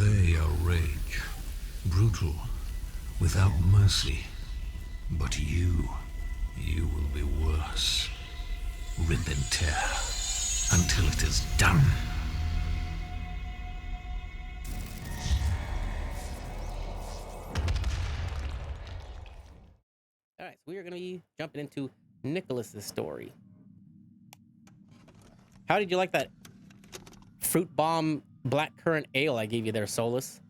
They are rage, brutal, without mercy. But you will be worse. Rip and tear until it is done. Alright, so we are going to be jumping into Nicholas's story. How did you like that fruit bomb blackcurrant ale I gave you there, Solus?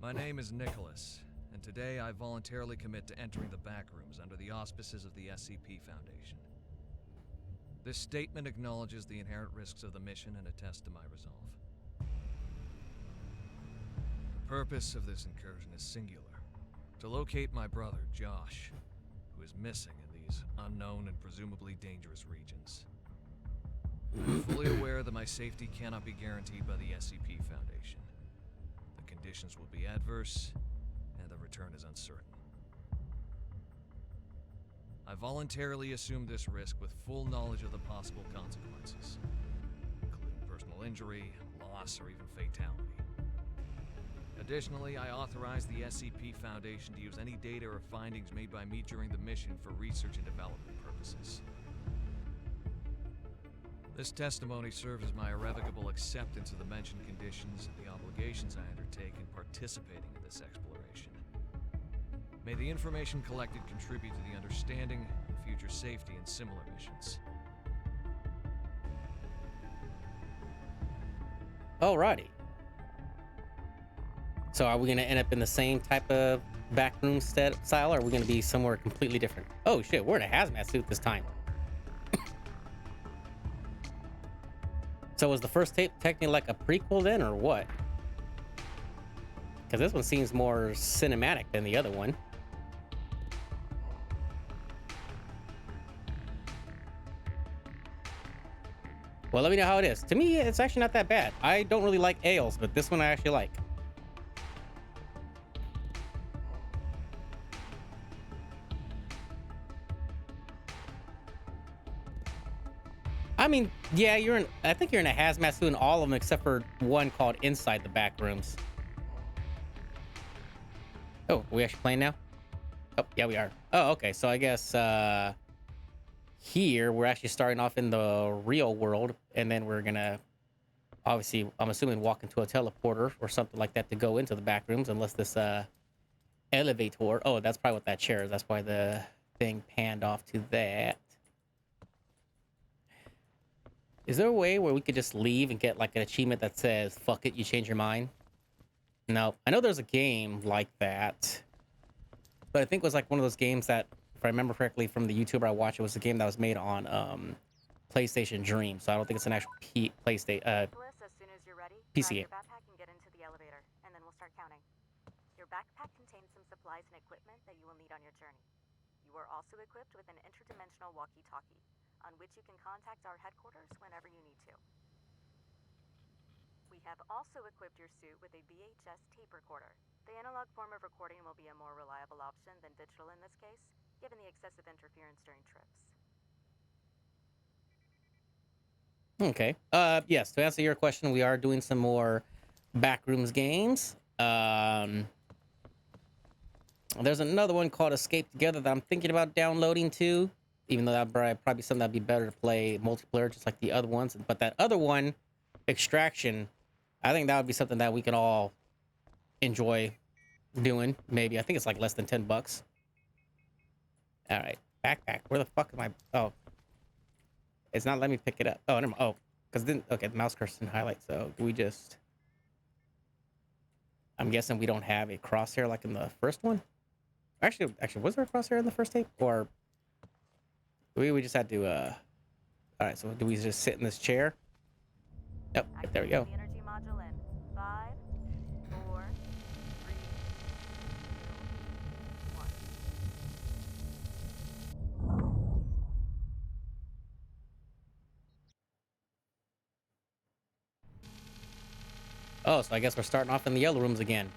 My name is Nicholas, and today I voluntarily commit to entering the Backrooms under the auspices of the SCP Foundation. This statement acknowledges the inherent risks of the mission and attests to my resolve. The purpose of this incursion is singular: to locate my brother, Josh, who is missing in these unknown and presumably dangerous regions. I'm fully aware that my safety cannot be guaranteed by the SCP Foundation. The conditions will be adverse, and the return is uncertain. I voluntarily assume this risk with full knowledge of the possible consequences, including personal injury, loss, or even fatality. Additionally, I authorize the SCP Foundation to use any data or findings made by me during the mission for research and development purposes. This testimony serves as my irrevocable acceptance of the mentioned conditions and the obligations I undertake in participating in this exploration. May the information collected contribute to the understanding and future safety in similar missions. Alrighty. So are we going to end up in the same type of backroom style, or are we going to be somewhere completely different? Oh shit, we're in a hazmat suit this time. So was the first tape technically like a prequel then, or what? Because this one seems more cinematic than the other one. Well, let me know how it is. To me, it's actually not that bad. I don't really like ales, but this one I actually like. I mean, yeah, I think you're in a hazmat suit in all of them except for one called Inside the Backrooms. Oh, are we actually playing now? Oh, yeah, we are. Oh, okay. So I guess here we're actually starting off in the real world, and then we're gonna obviously, I'm assuming, walk into a teleporter or something like that to go into the Backrooms, unless this elevator. Oh, that's probably what that chair is. That's why the thing panned off to that. Is there a way where we could just leave and get like an achievement that says, fuck it, you change your mind? No. I know there's a game like that, but I think it was like one of those games that, if I remember correctly from the YouTuber I watched, it was a game that was made on PlayStation Dream. So I don't think it's an actual PlayStation As soon as you're ready, PC game. grab your backpack and get into the elevator, and then we'll start counting. Your backpack contains some supplies and equipment that you will need on your journey. You are also equipped with an interdimensional walkie-talkie, on which you can contact our headquarters whenever you need to. We have also equipped your suit with a VHS tape recorder. The analog form of recording will be a more reliable option than digital in this case, given the excessive interference during trips. Okay. Yes, to answer your question, we are doing some more Backrooms games. There's another one called Escape Together that I'm thinking about downloading too, even though that'd probably something that'd be better to play multiplayer just like the other ones. But that other one, Extraction, I think that would be something that we can all enjoy doing. Maybe. I think it's like less than $10. All right. Backpack. Where the fuck am I? Oh. It's not letting me pick it up. Oh, never mind. Oh, because then, okay, the mouse cursor didn't highlight. So do we just... I'm guessing we don't have a crosshair like in the first one? Actually, was there a crosshair in the first tape? Or we just had to, all right, so do we just sit in this chair? Yep, there we go. The energy module in 5, 4, 3, 2, 1. Oh, so I guess we're starting off in the yellow rooms again.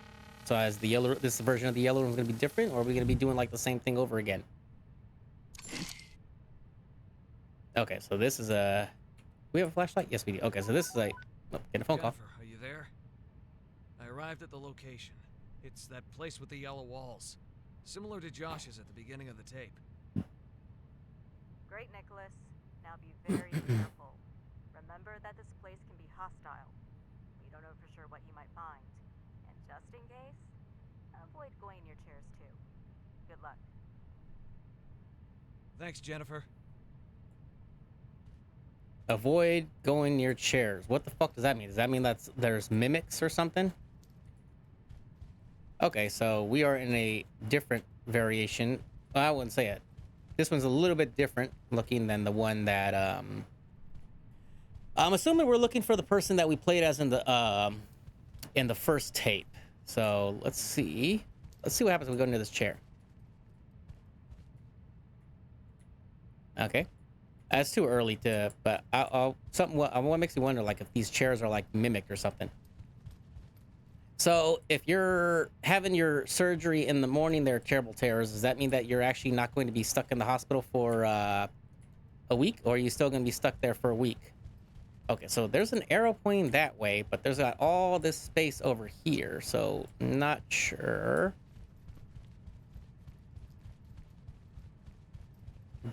So as this version of the yellow room is going to be different, or are we going to be doing like the same thing over again? Okay, so this is a We have a flashlight? Yes, we do. Okay, so this is a... Oh, getting a phone call. Jennifer, are you there? I arrived at the location. It's that place with the yellow walls. Similar to Josh's at the beginning of the tape. Great, Nicholas. Now be very careful. Remember that this place can be hostile. We don't know for sure what you might find. And just in case, avoid going near chairs too. Good luck. Thanks, Jennifer. Avoid going near chairs. What the fuck does that mean? Does that mean there's mimics or something? Okay, so we are in a different variation. Well, I wouldn't say it. This one's a little bit different looking than the one that I'm assuming we're looking for the person that we played as in the first tape. So let's see. Let's see what happens when we go into this chair. Okay. It's too early to, but what makes me wonder, like, if these chairs are like mimicked or something. So if you're having your surgery in the morning, there are terrible terrors. Does that mean that you're actually not going to be stuck in the hospital for a week, or are you still going to be stuck there for a week? Okay, so there's an arrow pointing that way, but there's got all this space over here, so not sure.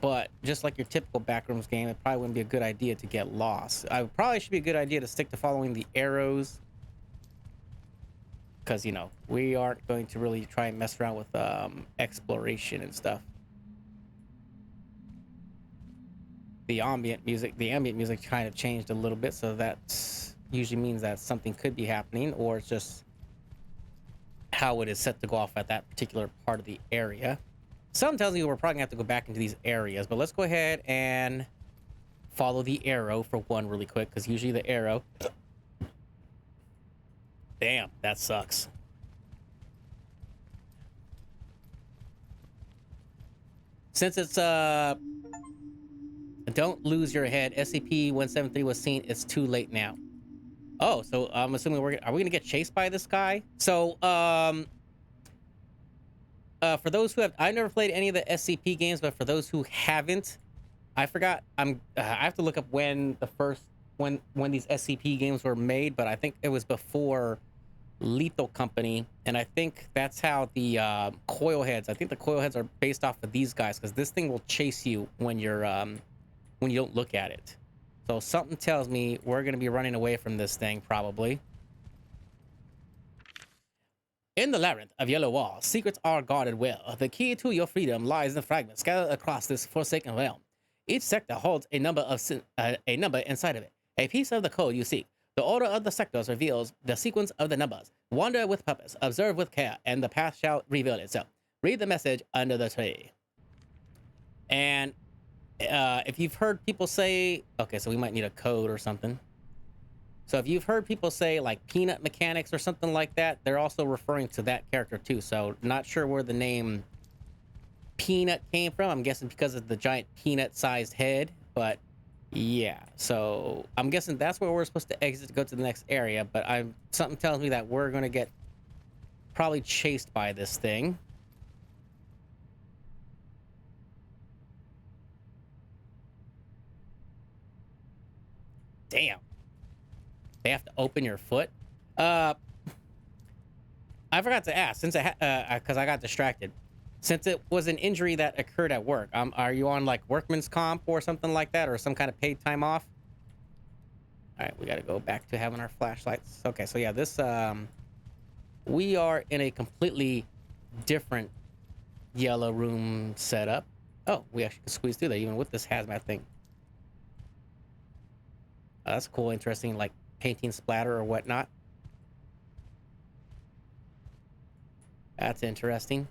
But just like your typical Backrooms game, it probably wouldn't be a good idea to get lost. I probably should be a good idea to stick to following the arrows, because, you know, we aren't going to really try and mess around with exploration and stuff. The ambient music kind of changed a little bit, so that usually means that something could be happening, or it's just how it is set to go off at that particular part of the area. Something tells me we're probably gonna have to go back into these areas, but let's go ahead and follow the arrow for one really quick, because usually the arrow... Damn, that sucks. Since it's don't lose your head, SCP-173 was seen, it's too late now. Oh, so I'm assuming are we gonna get chased by this guy? So for those who have, I've never played any of the SCP games, but for those who haven't, I forgot. I have to look up when these SCP games were made, but I think it was before Lethal Company, and I think that's how the coil heads. I think the coil heads are based off of these guys, because this thing will chase you when you're when you don't look at it. So something tells me we're gonna be running away from this thing probably. In the labyrinth of yellow walls, secrets are guarded well. The key to your freedom lies in fragments scattered across this forsaken realm. Each sector holds a number inside of it, a piece of the code you seek. The order of the sectors reveals the sequence of the numbers. Wander with purpose, observe with care, and the path shall reveal itself. Read the message under the tree. And if you've heard people say, okay, so we might need a code or something. So if you've heard people say like peanut mechanics or something like that, they're also referring to that character too. So not sure where the name Peanut came from. I'm guessing because of the giant peanut-sized head, but yeah. So I'm guessing that's where we're supposed to exit to go to the next area, but something tells me that we're gonna get probably chased by this thing. Damn. They have to open your foot. I forgot to ask, since because I got distracted. Since it was an injury that occurred at work, are you on like workman's comp or something like that, or some kind of paid time off? All right, we got to go back to having our flashlights. Okay, so yeah, this we are in a completely different yellow room setup. Oh, we actually can squeeze through there even with this hazmat thing. That's cool, interesting, like painting splatter or whatnot. That's interesting.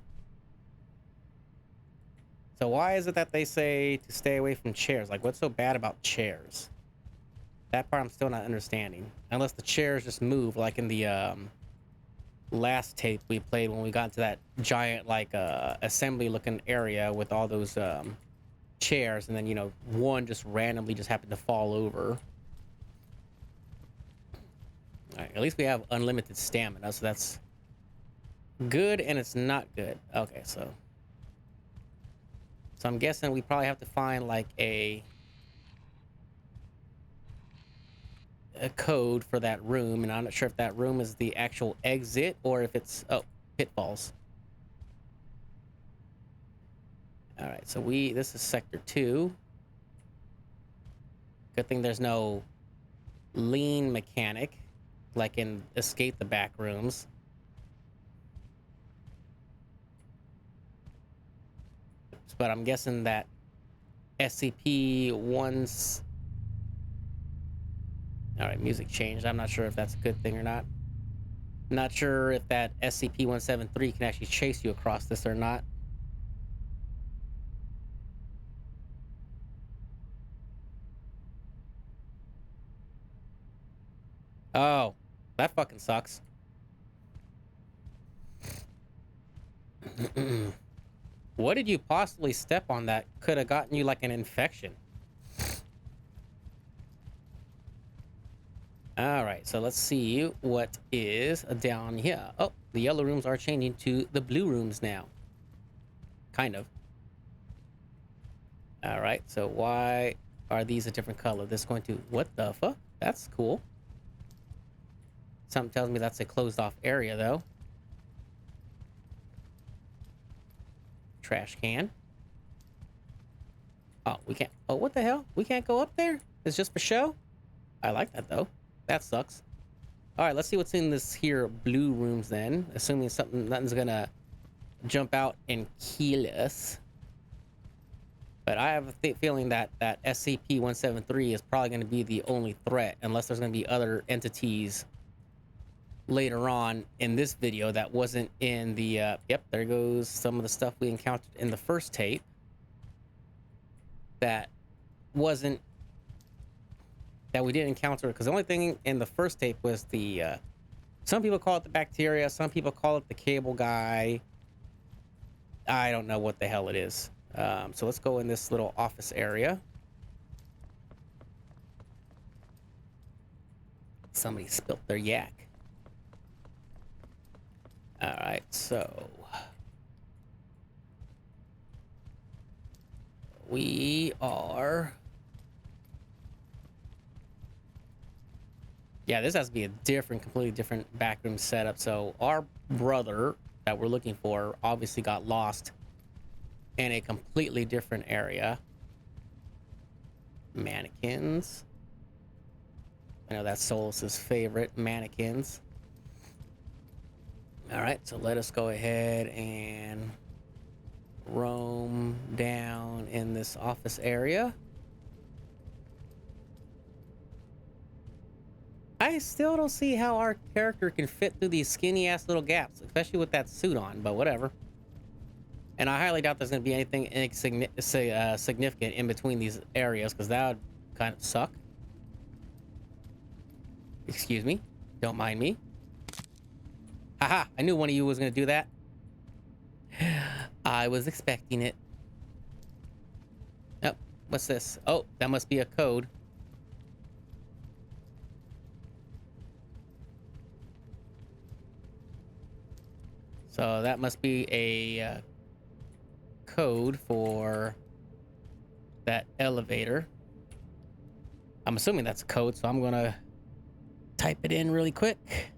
So why is it that they say to stay away from chairs? Like, what's so bad about chairs? That part I'm still not understanding. Unless the chairs just move, like in the last tape we played when we got into that giant, like, assembly-looking area with all those chairs, and then, you know, one just randomly just happened to fall over. All right, at least we have unlimited stamina, so that's good, and it's not good. Okay, so I'm guessing we probably have to find like a a code for that room, and I'm not sure if that room is the actual exit or if it's pitfalls. All right, so this is sector 2. Good thing there's no lean mechanic like in Escape the Backrooms. But I'm guessing that SCP one's... All right, music changed. I'm not sure if that's a good thing or not. I'm not sure if that SCP-173 can actually chase you across this or not. Oh, that fucking sucks. What did you possibly step on that could have gotten you like an infection? All right, so let's see what is down here. Oh, the yellow rooms are changing to the blue rooms now. Kind of. All right, so why are these a different color? This is going to... What the fuck? That's cool. Something tells me that's a closed off area, though. Trash can. Oh, we can't... Oh, what the hell? We can't go up there? It's just for show? I like that, though. That sucks. All right, let's see what's in this here blue rooms then. Assuming nothing's gonna jump out and kill us. But I have a feeling that SCP-173 is probably going to be the only threat, unless there's going to be other entities later on in this video that wasn't in the... Yep, there goes some of the stuff we encountered in the first tape. That wasn't... That we didn't encounter, because the only thing in the first tape was the... some people call it the bacteria, some people call it the cable guy. I don't know what the hell it is. So let's go in this little office area. Somebody spilt their yak. All right, so we are... Yeah, this has to be a completely different backroom setup. So our brother that we're looking for obviously got lost in a completely different area. Mannequins. I know that's Solus's favorite, mannequins. All right, so let us go ahead and roam down in this office area. I still don't see how our character can fit through these skinny ass little gaps, especially with that suit on, but whatever. And I highly doubt there's going to be anything significant in between these areas, because that would kind of suck. Excuse me. Don't mind me. Haha, I knew one of you was going to do that. I was expecting it. Oh, what's this? Oh, that must be a code. So that must be a code for that elevator. I'm assuming that's a code, so I'm gonna type it in really quick.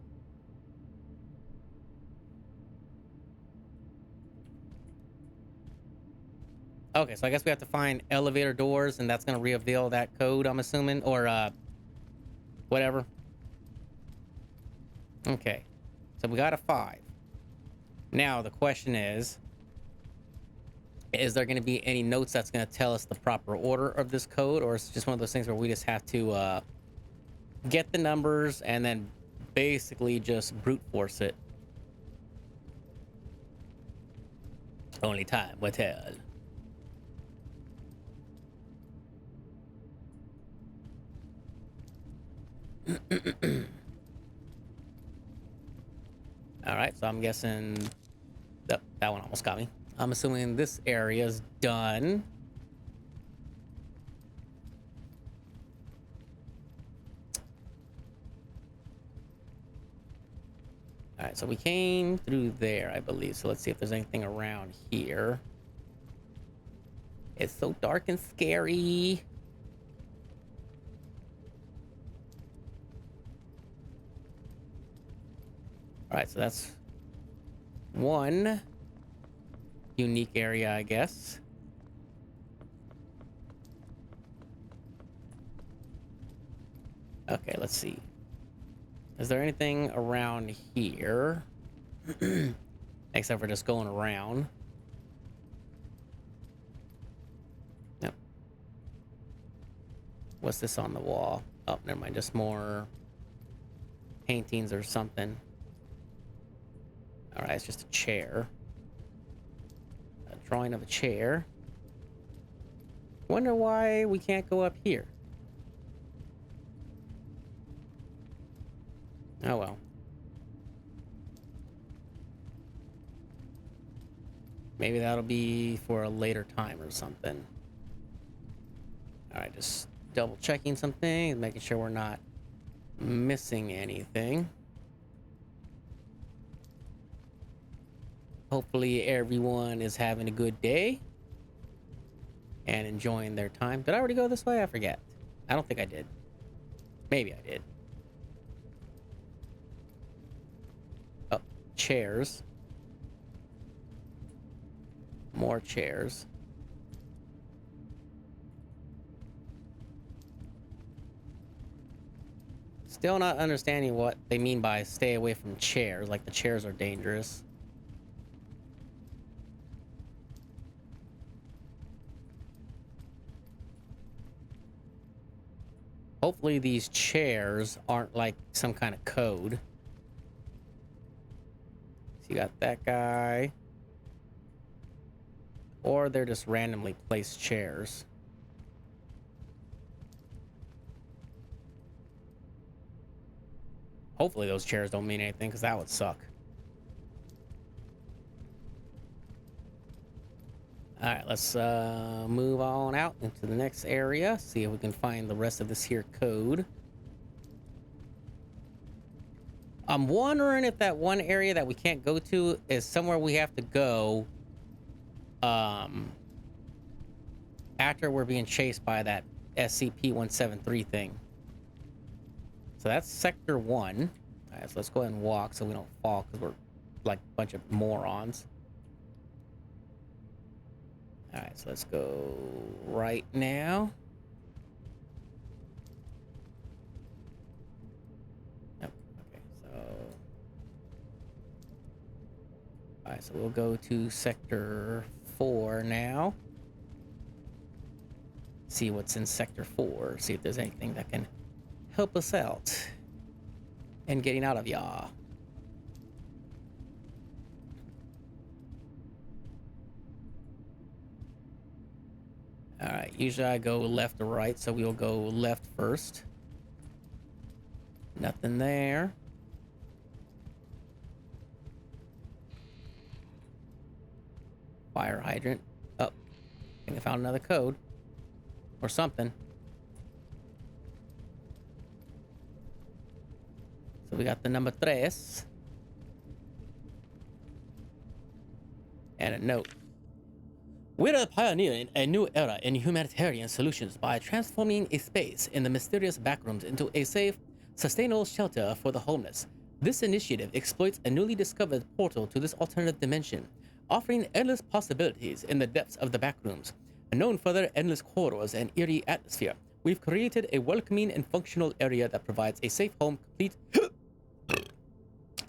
Okay, so I guess we have to find elevator doors, and that's gonna reveal that code, I'm assuming, or whatever. Okay, so we got a 5. Now the question is there going to be any notes that's going to tell us the proper order of this code, or is it just one of those things where we just have to get the numbers and then basically just brute force it? Only time will tell. All right, so I'm guessing... Oh, that one almost got me. I'm assuming this area is done. All right, so we came through there, I believe. So let's see if there's anything around here. It's so dark and scary. All right, so that's one unique area, I guess. Okay, let's see. Is there anything around here? Except for just going around. Nope. What's this on the wall? Oh, never mind. Just more paintings or something. All right, it's just a chair. A drawing of a chair. Wonder why we can't go up here. Oh well. Maybe that'll be for a later time or something. All right, just double checking some things, making sure we're not missing anything. Hopefully everyone is having a good day and enjoying their time. Did I already go this way? I forget. I don't think I did. Maybe I did. Oh, chairs. More chairs. Still not understanding what they mean by stay away from chairs, like the chairs are dangerous. Hopefully these chairs aren't like some kind of code. So you got that guy. Or they're just randomly placed chairs. Hopefully those chairs don't mean anything, because that would suck. Alright, let's move on out into the next area. See if we can find the rest of this here code. I'm wondering if that one area that we can't go to is somewhere we have to go after we're being chased by that SCP-173 thing. So that's Sector 1. Alright, so let's go ahead and walk so we don't fall, because we're like a bunch of morons. Alright, so let's go right now. Yep, okay, so... Alright, so we'll go to Sector 4 now. See what's in Sector 4. See if there's anything that can help us out in getting out of y'all. Alright, usually I go left or right, so we'll go left first. Nothing there. Fire hydrant. Oh, I think I found another code. Or something. So we got the number 3. And a note. We're pioneering a new era in humanitarian solutions by transforming a space in the mysterious backrooms into a safe, sustainable shelter for the homeless. This initiative exploits a newly discovered portal to this alternative dimension, offering endless possibilities in the depths of the backrooms. Known for their endless corridors and eerie atmosphere, we've created a welcoming and functional area that provides a safe home complete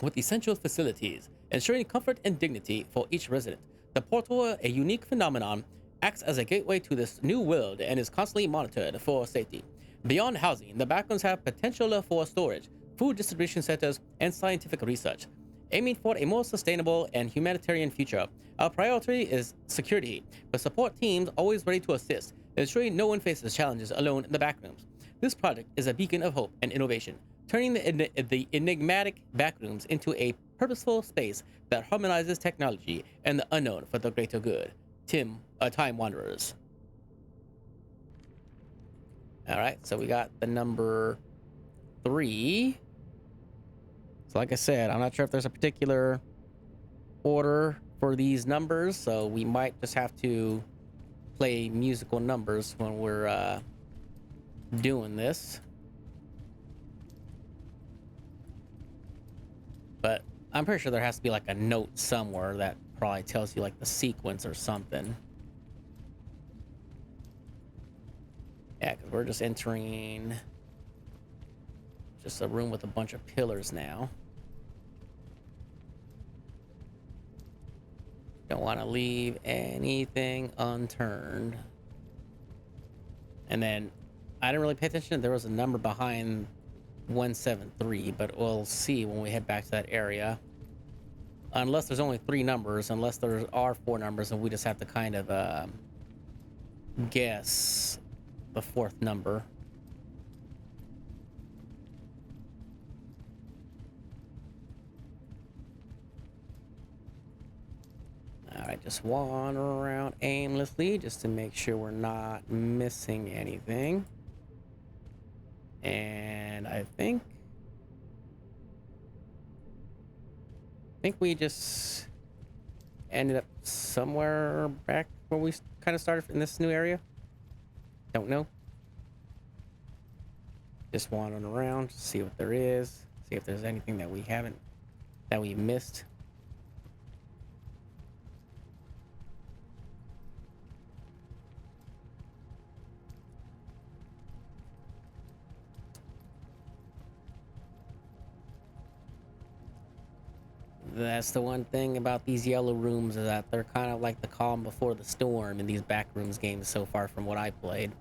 with essential facilities, ensuring comfort and dignity for each resident. The portal, a unique phenomenon, acts as a gateway to this new world and is constantly monitored for safety. Beyond housing, the backrooms have potential for storage, food distribution centers, and scientific research. Aiming for a more sustainable and humanitarian future, our priority is security, with support teams always ready to assist, ensuring no one faces challenges alone in the backrooms. This project is a beacon of hope and innovation, turning the enigmatic backrooms into a purposeful space that harmonizes technology and the unknown for the greater good. Time Wanderers. Alright, so we got the number 3. So like I said, I'm not sure if there's a particular order for these numbers, so we might just have to play musical numbers when we're doing this. But I'm pretty sure there has to be like a note somewhere that probably tells you like the sequence or something. Yeah, because we're just entering just a room with a bunch of pillars now. Don't want to leave anything unturned. And then I didn't really pay attention. There was a number behind 173, but we'll see when we head back to that area. Unless there's only 3 numbers, unless there are 4 numbers, and we just have to kind of guess the 4th number. Alright, just wander around aimlessly just to make sure we're not missing anything. And I think we just ended up somewhere back where we kind of started in this new area. Don't know. Just wandering around to see what there is, see if there's anything that we missed. That's the one thing about these yellow rooms, is that they're kind of like the calm before the storm in these Backrooms games so far from what I played.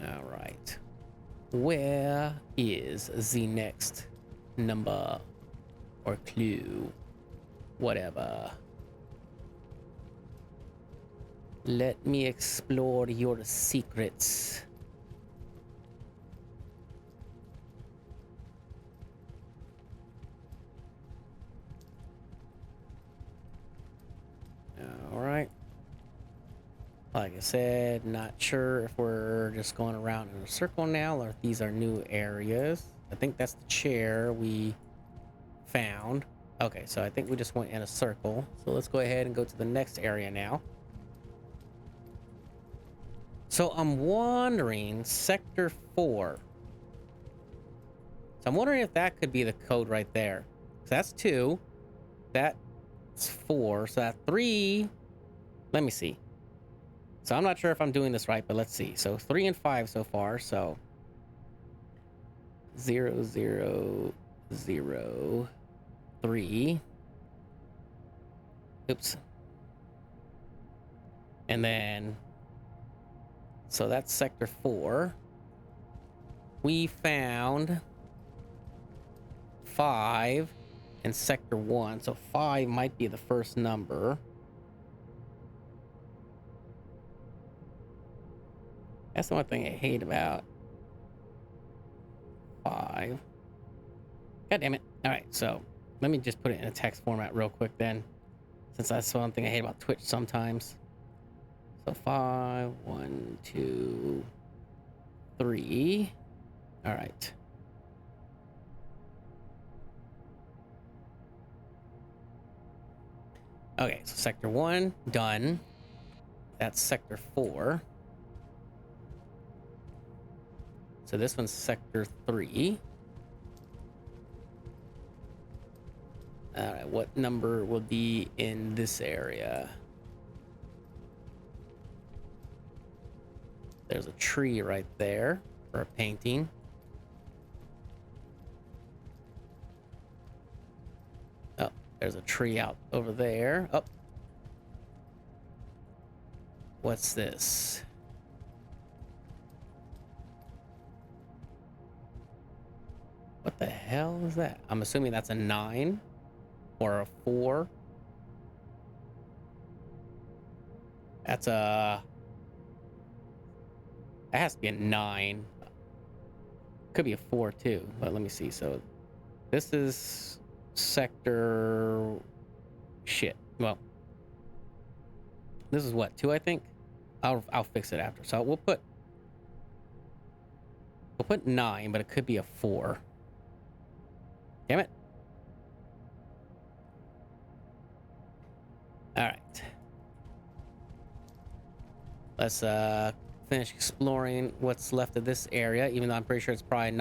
All right. Where is the next number or clue? Whatever. Let me explore your secrets. All right. Like I said, not sure if we're just going around in a circle now or if these are new areas. I think that's the chair we found. Okay, so I think we just went in a circle. So let's go ahead and go to the next area now. So I'm wondering, Sector 4. So I'm wondering if that could be the code right there. So that's 2. That's 4. So that 3. Let me see. So I'm not sure if I'm doing this right, but let's see. So 3 and 5 so far. So 0, 0, 0, 3. Oops. And then, so that's Sector 4. We found 5 in Sector 1. So 5 might be the first number. That's the one thing I hate about 5. God damn it. All right, so let me just put it in a text format real quick then, since that's the one thing I hate about Twitch sometimes. So 5, 1, 2, 3. All right. Okay, so Sector 1, done. That's Sector 4. So this one's Sector 3. All right, what number will be in this area? There's a tree right there for a painting. Oh, there's a tree out over there. Oh. What's this? What the hell is that? I'm assuming that's a 9 or a 4. That's a... That has to be a 9. Could be a 4 too, but let me see. So this is sector... Shit. Well, this is what, 2, I think? I'll fix it after. So we'll put 9, but it could be a 4. Damn it. All right. Let's finish exploring what's left of this area, even though I'm pretty sure it's probably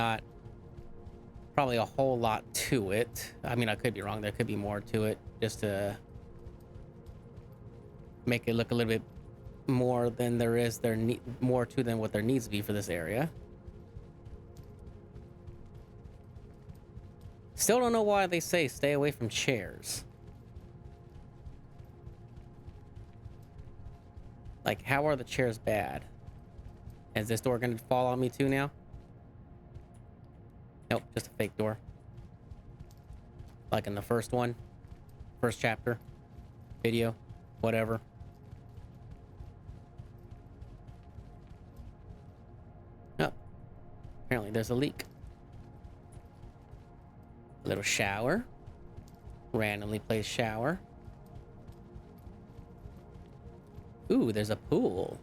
probably a whole lot to it. I mean, I could be wrong. There could be more to it, just to make it look a little bit more than there is. More to than what there needs to be for this area. Still don't know why they say stay away from chairs. Like, how are the chairs bad? Is this door gonna fall on me too now? Nope, just a fake door. Like in the first one. First chapter. Video. Whatever. Oh. Apparently there's a leak. A little shower. Randomly placed shower. Ooh, there's a pool.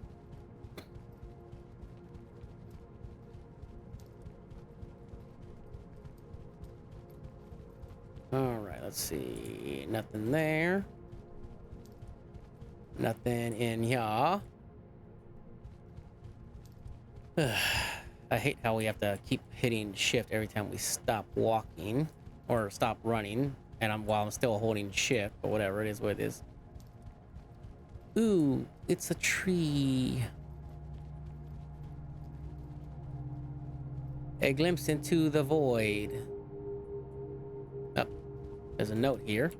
Alright, let's see. Nothing there. Nothing in here. I hate how we have to keep hitting shift every time we stop walking or stop running, and while I'm still holding shift, but whatever, it is what it is. Ooh, it's a tree. A glimpse into the void. Oh, there's a note here.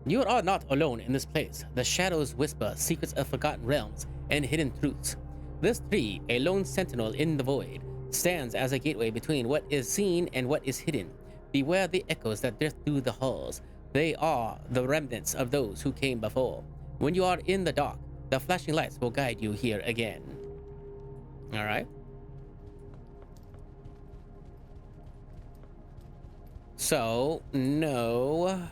You are not alone in this place. The shadows whisper secrets of forgotten realms and hidden truths. This tree, a lone sentinel in the void, stands as a gateway between what is seen and what is hidden. Beware the echoes that drift through the halls. They are the remnants of those who came before. When you are in the dark, the flashing lights will guide you here again. All right. So, no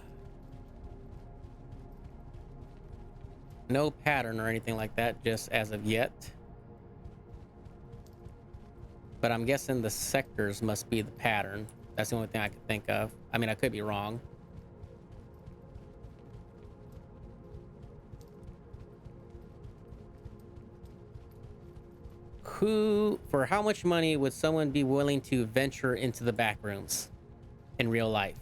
pattern or anything like that, just as of yet. But I'm guessing the sectors must be the pattern. That's the only thing I could think of. I mean, I could be wrong. For how much money would someone be willing to venture into the backrooms in real life?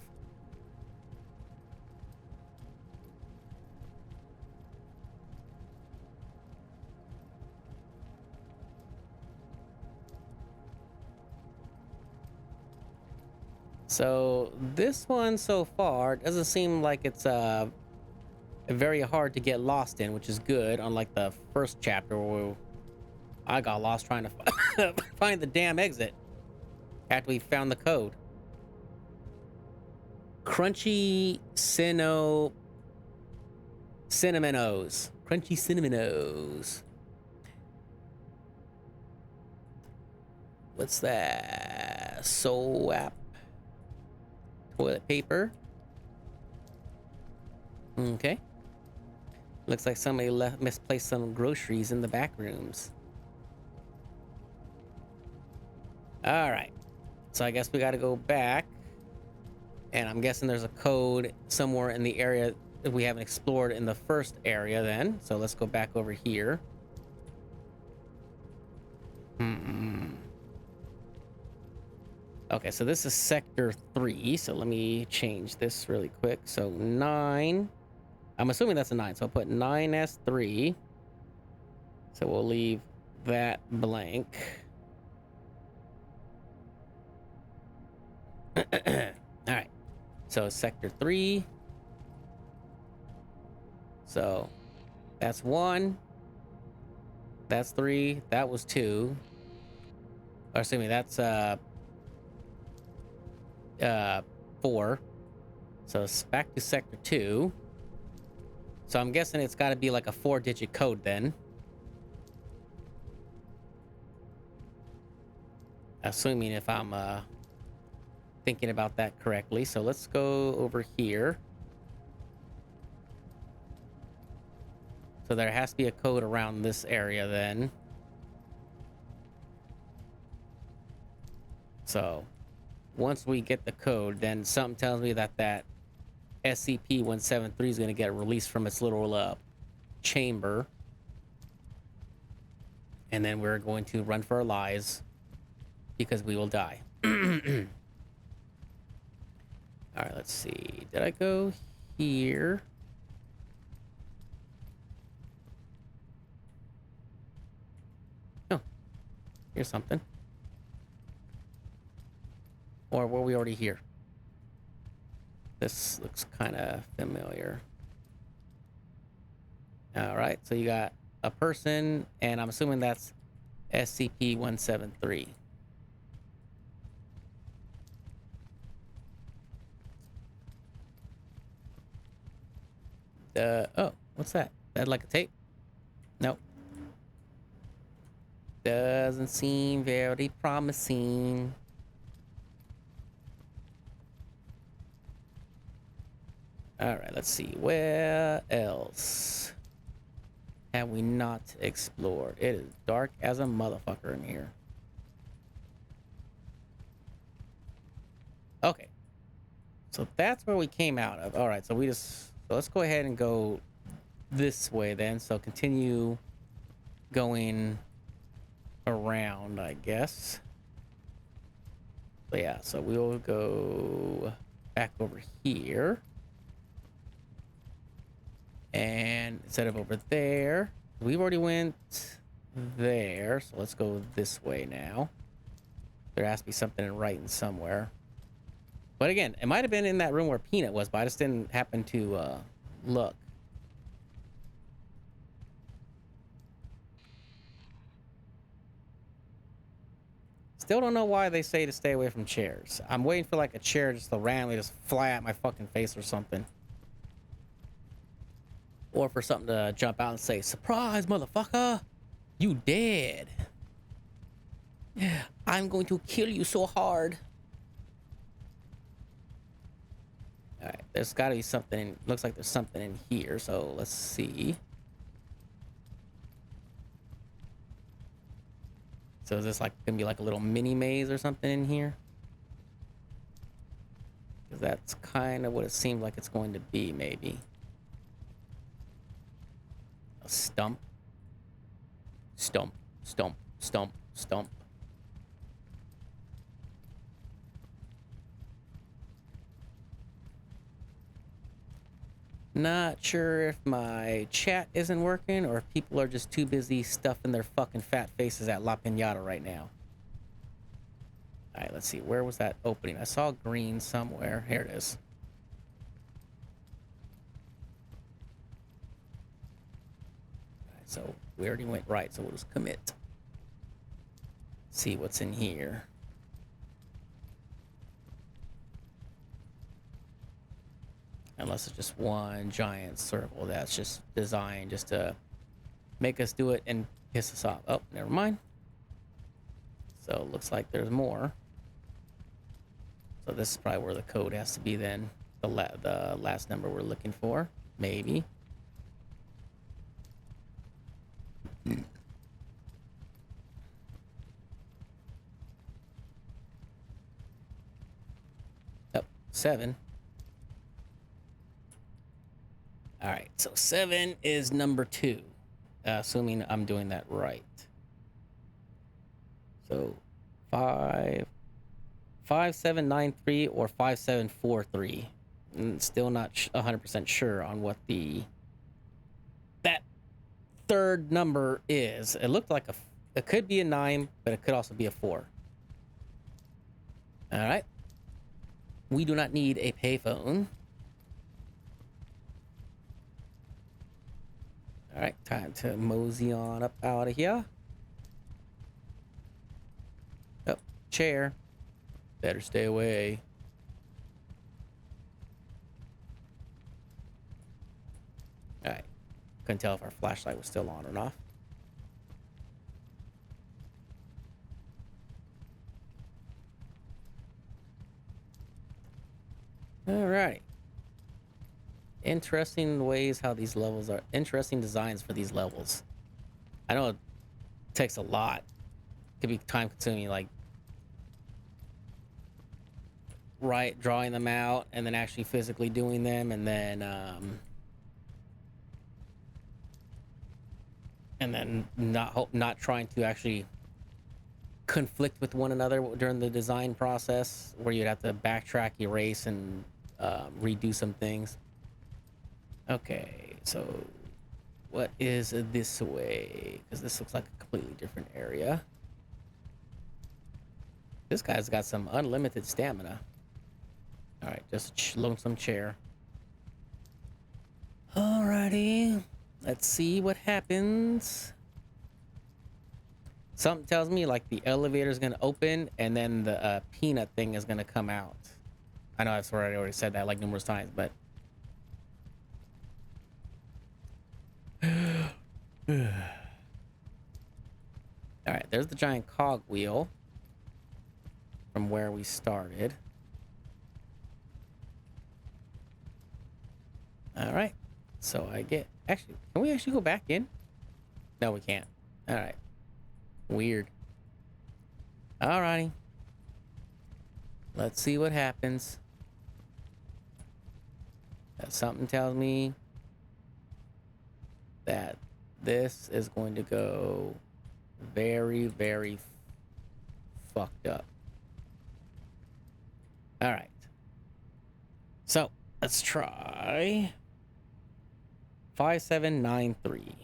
So this one so far doesn't seem like it's very hard to get lost in, which is good, unlike the first chapter where I got lost trying to find the damn exit after we found the code. Crunchy cinnamonos. Crunchy cinnamonos. What's that? Soap. Toilet paper. Okay. Looks like somebody misplaced some groceries in the back rooms. All right. So I guess we got to go back. And I'm guessing there's a code somewhere in the area that we haven't explored in the first area then. So let's go back over here. Okay, so this is sector 3. So let me change this really quick. So 9. I'm assuming that's a 9. So I'll put 9S3. So we'll leave that blank. All right. So sector 3. So that's 1. That's 3. That was 2. Or excuse me, that's 4. So it's back to sector 2. So I'm guessing it's got to be like a 4-digit code then. Assuming if I'm thinking about that correctly. So let's go over here. So there has to be a code around this area then. So once we get the code, then something tells me that that SCP-173 is going to get released from its little chamber. And then we're going to run for our lives because we will die. All right, let's see. Did I go here? Oh, here's something. Or were we already here? This looks kind of familiar. All right, so you got a person, and I'm assuming that's SCP-173. Oh, what's that? That like a tape? Nope. Doesn't seem very promising. All right, let's see. Where else have we not explored? It is dark as a motherfucker in here. Okay. So that's where we came out of. All right, so let's go ahead and go this way then. So continue going around, I guess. So yeah, so we'll go back over here. And instead of over there, we've already went there. So let's go this way now. There has to be something in writing somewhere. But again, it might have been in that room where Peanut was, but I just didn't happen to look. Still don't know why they say to stay away from chairs. I'm waiting for like a chair just to randomly just fly at my fucking face or something. Or for something to jump out and say, "Surprise, motherfucker! You dead. I'm going to kill you so hard." Alright, there's gotta be something. Looks like there's something in here, so let's see. So is this like gonna be like a little mini maze or something in here? Because that's kind of what it seemed like it's going to be, maybe. A stump. Stump, stump, stump, stump. Not sure if my chat isn't working or if people are just too busy stuffing their fucking fat faces at La Piñata right now. Alright, let's see. Where was that opening? I saw green somewhere. Here it is. Alright, so we already went right, so we'll just commit. See what's in here. Unless it's just one giant circle that's just designed just to make us do it and piss us off. Oh, never mind. So it looks like there's more. So this is probably where the code has to be then. The last number we're looking for. Maybe. Oh, 7. All right, so 7 is number 2, assuming I'm doing that right. So 5793 or 5743. Still not 100% sure on what that third number is. It looked like it could be a 9, but it could also be a 4. All right. We do not need a payphone. All right, time to mosey on up out of here. Oh, chair. Better stay away. All right. Couldn't tell if our flashlight was still on or off. All right. Interesting ways how these levels are. Interesting designs for these levels. I know it takes a lot. It could be time consuming, like drawing them out and then actually physically doing them, and then not trying to actually conflict with one another during the design process, where you'd have to backtrack, erase, and redo some things. Okay, so what is this way? Because this looks like a completely different area. This guy's got some unlimited stamina. All right, just a lonesome chair. Alrighty, let's see what happens. Something tells me like the elevator's gonna open and then the peanut thing is gonna come out. I know I've already said that like numerous times, but all right, there's the giant cogwheel from where we started. All right, so I get actually, can we actually go back in? No, we can't. All right, weird. All righty, let's see what happens. Something tells me that this is going to go very, very fucked up. All right. So let's try 5793.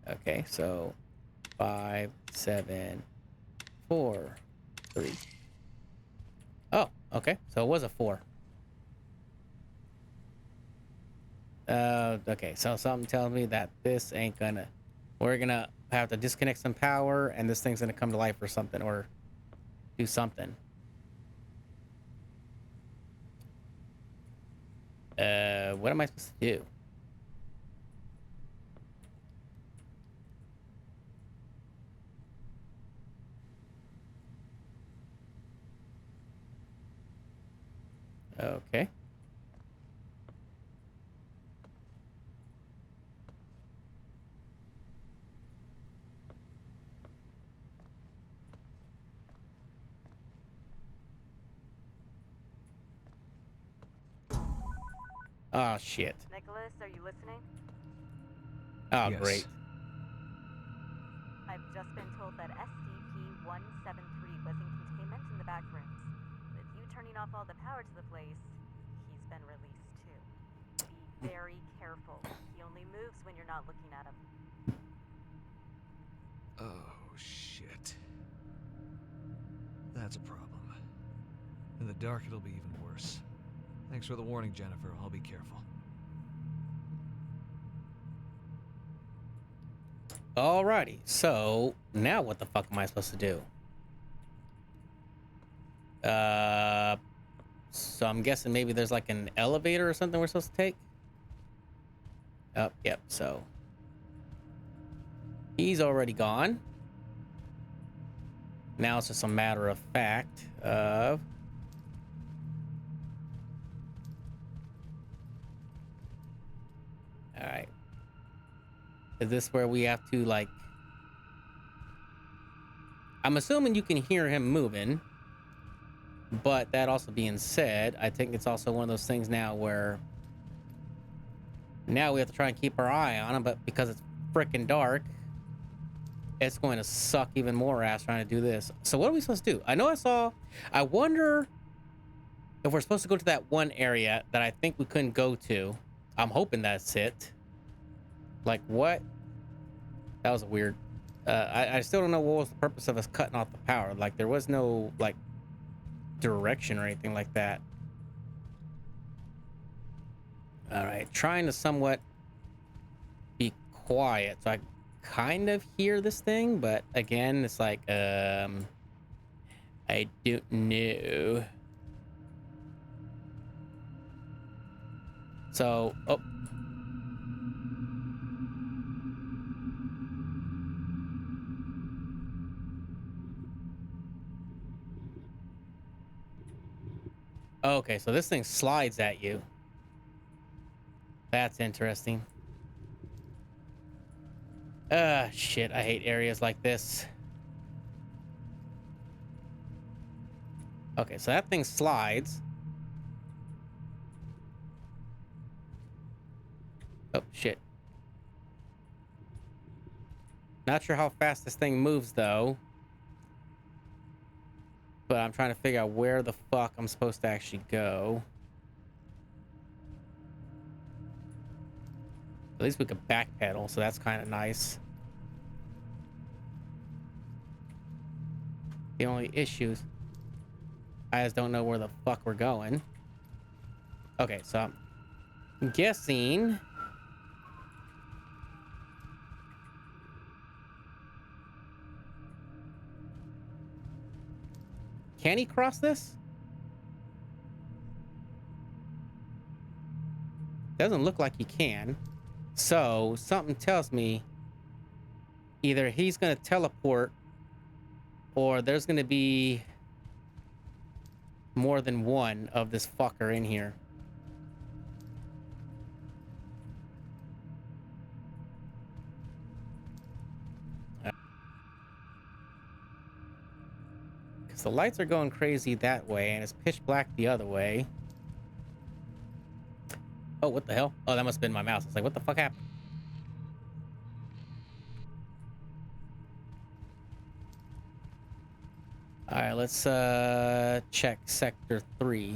Okay, so 5, 7, 4, 3. Oh, okay. So it was a 4. Okay, so something tells me that this ain't gonna... We're gonna have to disconnect some power, and this thing's gonna come to life or something, or do something. What am I supposed to do? Okay. Oh, shit. Nicholas, are you listening? Oh, Yes. great. I've just been told that SCP-173 was in containment in the Backrooms. With you turning off all the power to the place, he's been released too. Be very careful. He only moves when you're not looking at him. Oh, shit. That's a problem. In the dark, it'll be even worse. Thanks for the warning, Jennifer. I'll be careful. Alrighty, so now what the fuck am I supposed to do? So I'm guessing maybe there's like an elevator or something we're supposed to take? Oh, yep, so he's already gone. Now it's just a matter of fact of... Alright. Is this where we have to, like... I'm assuming you can hear him moving. But that also being said, I think it's also one of those things now where... Now we have to try and keep our eye on him, but because it's freaking dark, it's going to suck even more ass trying to do this. So what are we supposed to do? I wonder if we're supposed to go to that one area that I think we couldn't go to. I'm hoping that's it. Like, what? That was weird. I still don't know what was the purpose of us cutting off the power. Like, there was no, like, direction or anything like that. All right, trying to somewhat be quiet so I kind of hear this thing, but again, it's like, I don't know. So, oh. Okay, so this thing slides at you. That's interesting. Shit, I hate areas like this. Okay, so that thing slides. Oh, shit. Not sure how fast this thing moves, though. But I'm trying to figure out where the fuck I'm supposed to actually go. At least we could backpedal, so that's kind of nice. The only issues, I just don't know where the fuck we're going. Okay, so I'm guessing... Can he cross this? Doesn't look like he can. So, something tells me either he's going to teleport or there's going to be more than one of this fucker in here. Because the lights are going crazy that way and it's pitch black the other way. Oh, what the hell? Oh, that must have been my mouse. It's like, what the fuck happened? All right, let's check sector 3.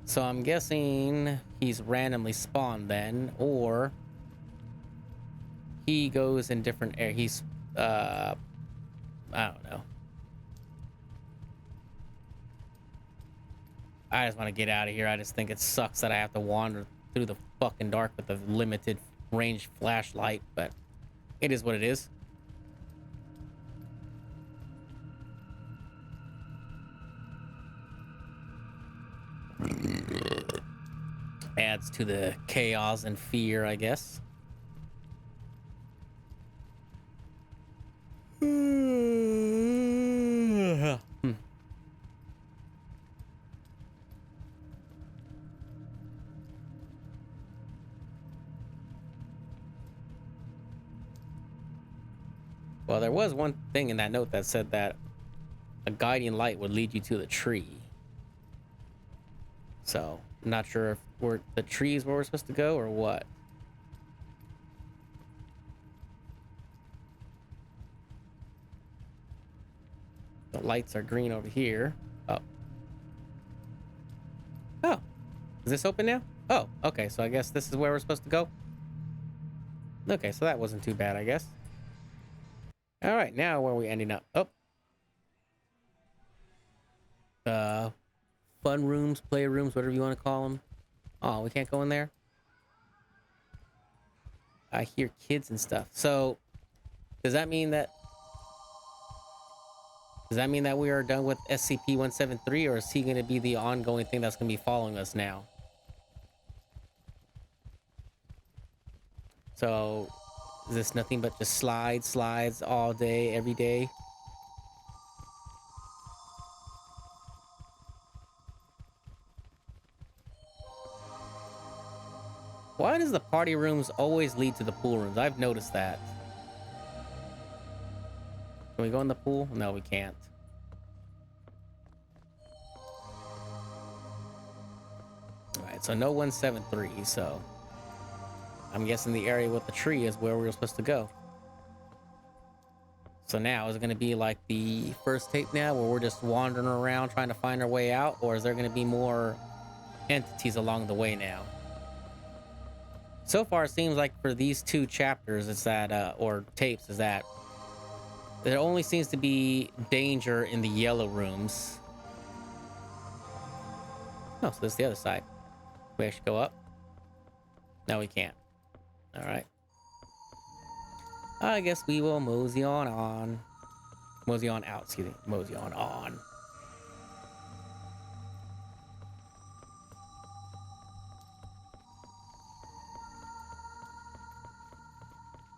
So I'm guessing he's randomly spawned then, or he goes in different air. He's I don't know. I just want to get out of here. I just think it sucks that I have to wander through the fucking dark with a limited range flashlight, but it is what it is. Adds to the chaos and fear, I guess. Well, there was one thing in that note that said that a guiding light would lead you to the tree. So, I'm not sure if the trees where we're supposed to go or what. The lights are green over here. Oh. Oh. Is this open now? Oh, okay. So I guess this is where we're supposed to go. Okay, so that wasn't too bad, I guess. All right, now where are we ending up? Oh. Fun rooms, play rooms, whatever you want to call them. Oh, we can't go in there? I hear kids and stuff. So, does that mean that we are done with SCP-173, or is he going to be the ongoing thing that's going to be following us now? So, is this nothing but just slides all day, every day? Why does the party rooms always lead to the pool rooms? I've noticed that. Can we go in the pool? No, we can't. Alright, so no 173, so... I'm guessing the area with the tree is where we were supposed to go. So now, is it going to be like the first tape now, where we're just wandering around trying to find our way out? Or is there going to be more entities along the way now? So far, it seems like for these 2 chapters, it's that, or tapes, is that there only seems to be danger in the yellow rooms. Oh, so this is the other side. We actually go up? No, we can't. All right. I guess we will mosey on. Mosey on out, excuse me. Mosey on.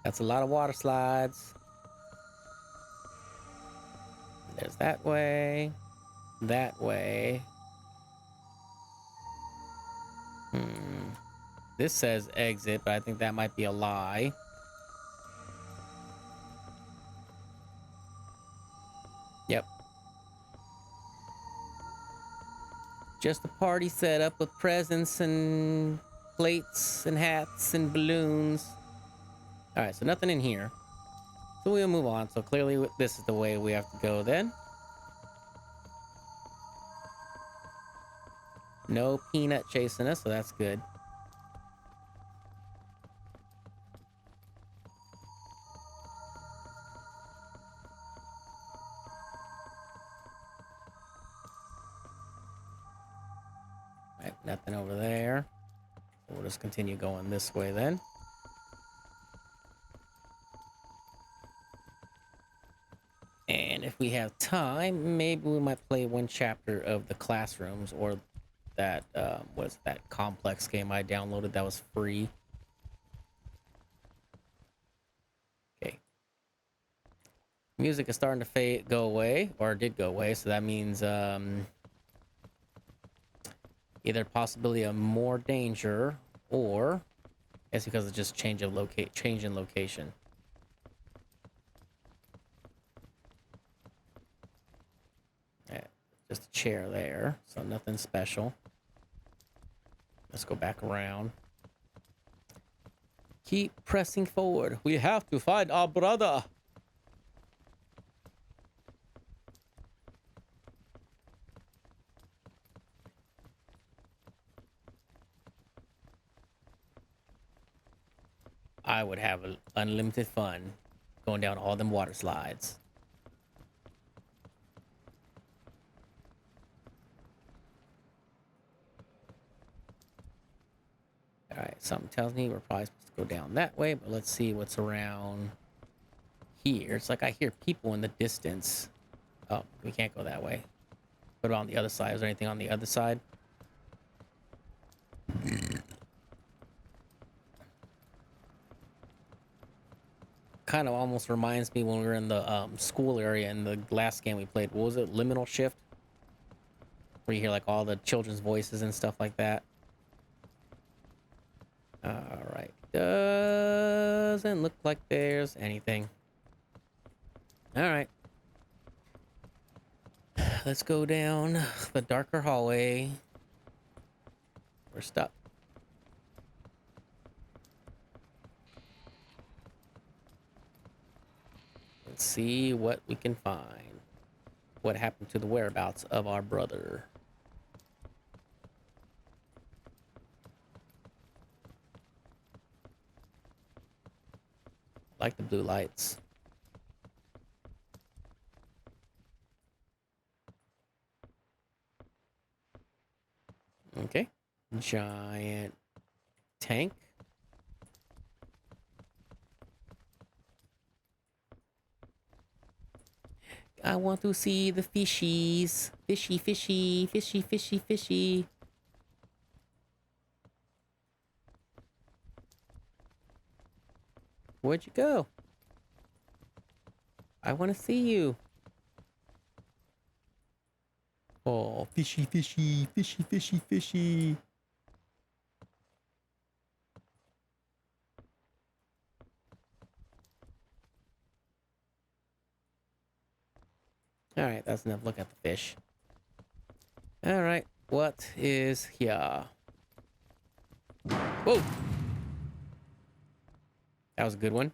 That's a lot of water slides. There's that way. That way. This says exit, but I think that might be a lie. Yep. Just a party set up with presents and plates and hats and balloons. All right, so nothing in here. So we'll move on. So clearly this is the way we have to go then. No peanut chasing us, so that's good. All right, nothing over there. So we'll just continue going this way then. And if we have time, maybe we might play one chapter of the classrooms or that was that complex game I downloaded that was free. Okay. Music is starting to go away, or did go away, so that means either possibility of more danger, or it's because it's just change in location. Yeah, just a chair there, so nothing special. Let's go back around. Keep pressing forward. We have to find our brother. I would have unlimited fun going down all them water slides. All right, something tells me we're probably supposed to go down that way, but let's see what's around here. It's like I hear people in the distance. Oh, we can't go that way. What about on the other side? Is there anything on the other side? Kind of almost reminds me when we were in the school area in the last game we played. What was it? Liminal Shift? Where you hear like all the children's voices and stuff like that. All right. Doesn't look like there's anything. All right. Let's go down the darker hallway. We're stuck. Let's see what we can find. What happened to the whereabouts of our brother? Like the blue lights. Okay. Giant tank. I want to see the fishies. Fishy, fishy, fishy, fishy, fishy. Where'd you go? I want to see you. Oh, fishy, fishy, fishy, fishy, fishy. All right, that's enough. Look at the fish. All right, what is here? Whoa! That was a good one.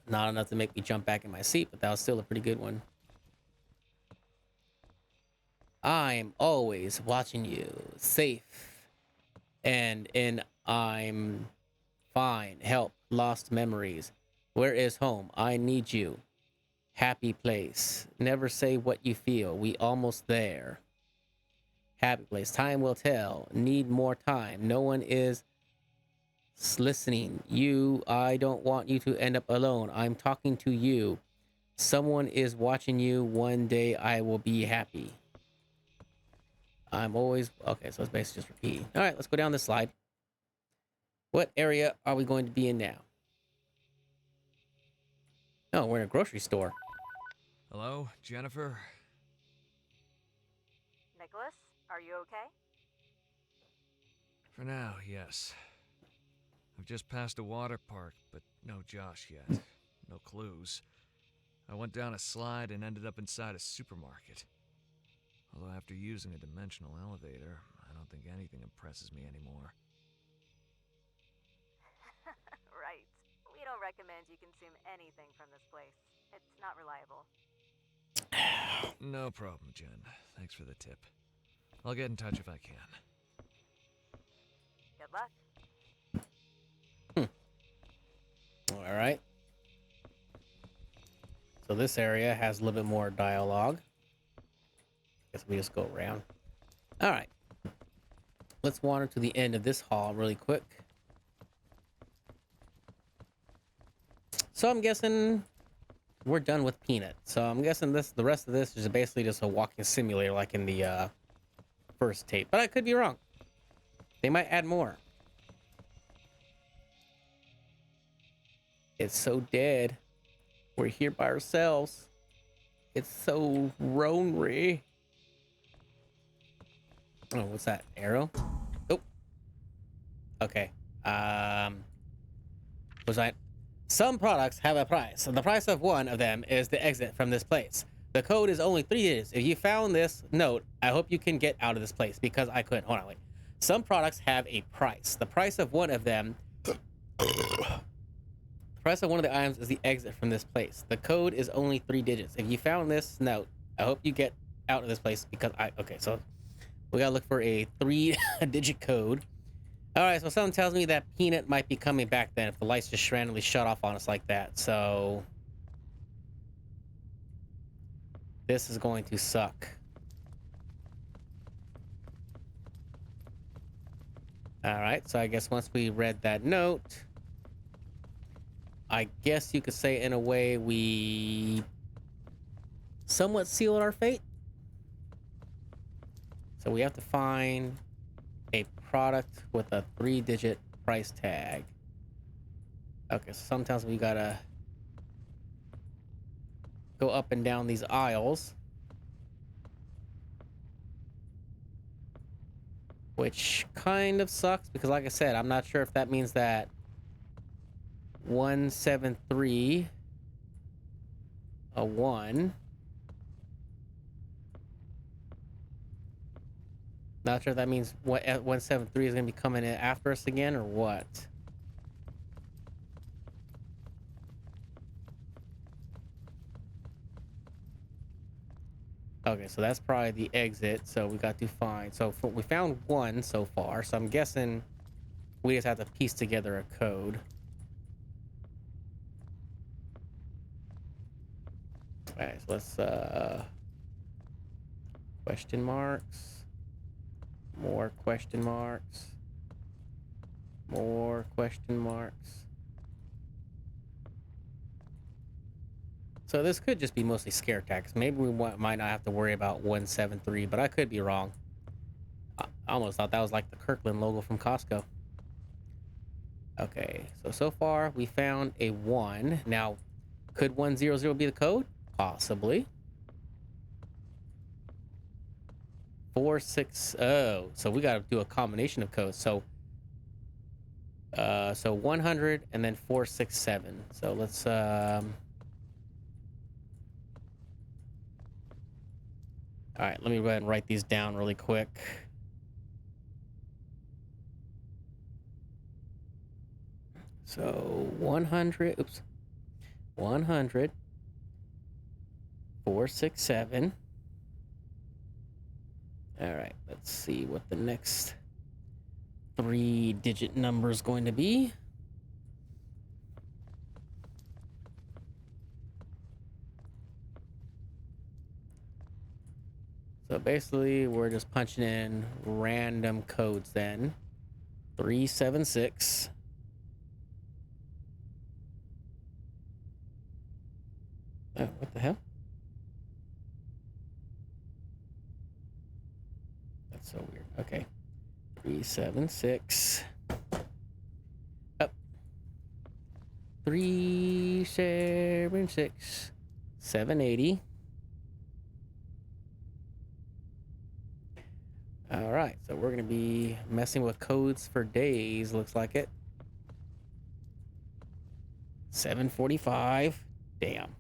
Not enough to make me jump back in my seat, but that was still a pretty good one. I'm always watching you. Safe. And I'm fine. Help. Lost memories. Where is home? I need you. Happy place. Never say what you feel. We almost there. Happy place. Time will tell. Need more time. No one is listening. I don't want you to end up alone. I'm talking to you. Someone is watching you. One day I will be happy. I'm always... Okay, so it's basically just repeating. All right, let's go down this slide. What area are we going to be in now? Oh, we're in a grocery store. Hello, Jennifer? Nicholas, are you okay? For now, yes. I've just passed a water park, but no Josh yet. No clues. I went down a slide and ended up inside a supermarket. Although after using a dimensional elevator, I don't think anything impresses me anymore. Right. We don't recommend you consume anything from this place. It's not reliable. No problem, Jen. Thanks for the tip. I'll get in touch if I can. Good luck. All right. So this area has a little bit more dialogue. Guess we just go around. All right. Let's wander to the end of this hall really quick. So I'm guessing we're done with Peanut. So I'm guessing the rest of this is basically just a walking simulator like in the first tape. But I could be wrong. They might add more. It's so dead. We're here by ourselves. It's so lonely. Oh, what's that? Arrow? Oh. Okay. Was that? Some products have a price. The price of one of them is the exit from this place. The code is only 3 digits. If you found this note, I hope you can get out of this place because I couldn't. Hold on, wait. Some products have a price. The price of one of them. The price of one of the items is the exit from this place. The code is only 3 digits. If you found this note, I hope you get out of this place because I. Okay, so we gotta look for a 3-digit code. All right, so something tells me that Peanut might be coming back then if the lights just randomly shut off on us like that. So this is going to suck. All right, so I guess once we read that note, I guess you could say in a way we somewhat sealed our fate. So we have to find a product with a 3-digit price tag. Okay, so sometimes we gotta go up and down these aisles, which kind of sucks because like I said, I'm not sure if that means that 173 a 1. Not sure if that means what 173 is going to be coming in after us again or what. Okay, so that's probably the exit. So we got to find. So we found 1 so far. So I'm guessing we just have to piece together a code. All right, so let's question marks. More question marks. More question marks. So this could just be mostly scare tactics. Maybe we might not have to worry about 173, but I could be wrong. I almost thought that was like the Kirkland logo from Costco. Okay, so far we found a 1. Now, could 100 be the code? Possibly. 460. So we got to do a combination of codes. So 100 and then 467. So let's all right, let me go ahead and write these down really quick. So 100, oops. 100 467. All right, let's see what the next 3-digit number is going to be. So basically, we're just punching in random codes then. 376. Oh, what the hell? That's so weird. Okay. 376. Up. 376. 780. All right, so we're gonna be messing with codes for days, looks like it. 745. Damn.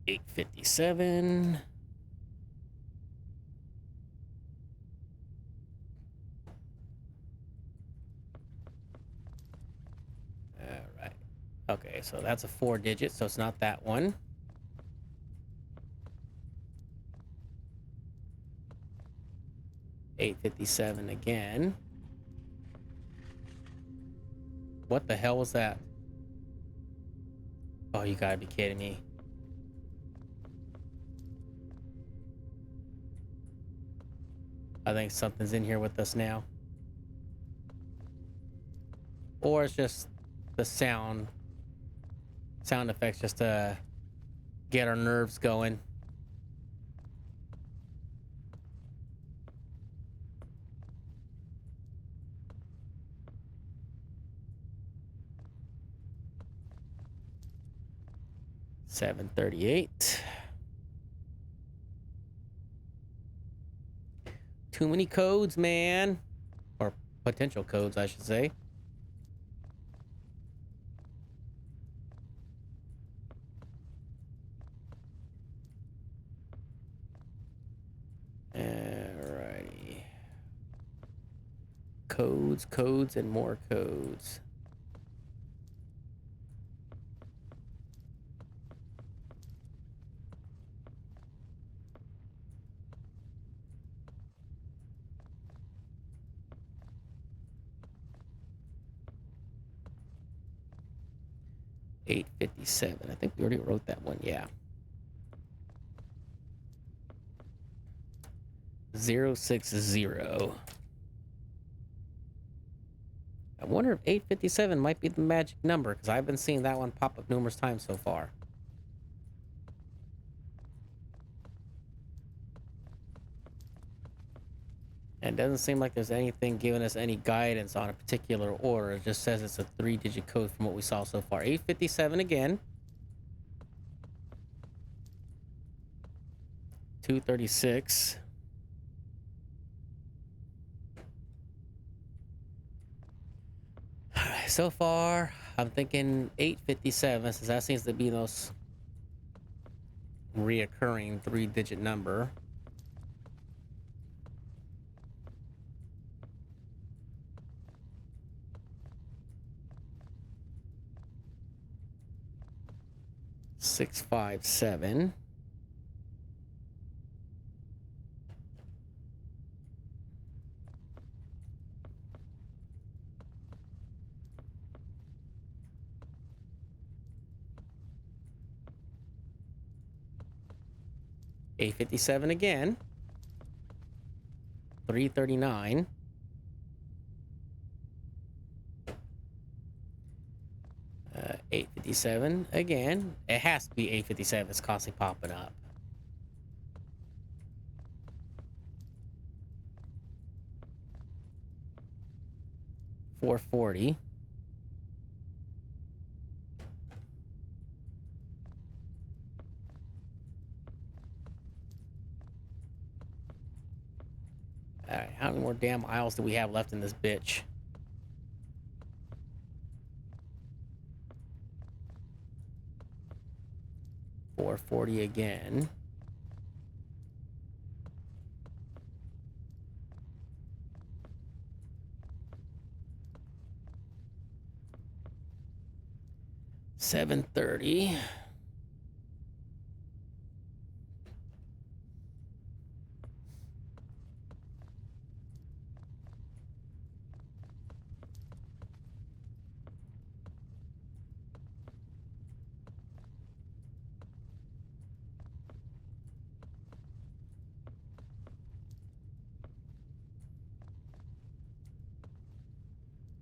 857. All right. Okay, so that's a 4-digit, so it's not that one. $857 again. What the hell was that? Oh, you gotta be kidding me. I think something's in here with us now. Or it's just the sound effects just to get our nerves going. $738. Too many codes, man. Or potential codes, I should say. Alrighty. Codes, and more codes. $857. I think we already wrote that one. Yeah. 060. I wonder if 857 might be the magic number, because I've been seeing that one pop up numerous times so far. And it doesn't seem like there's anything giving us any guidance on a particular order. It just says it's a 3-digit code from what we saw so far. 857 again. 236. So far, I'm thinking 857, since that seems to be the most reoccurring 3-digit number. $657. $857 again. $339. $857 again. It has to be $857. It's constantly popping up. $440. All right, how many more damn aisles do we have left in this bitch? $440 again. $730.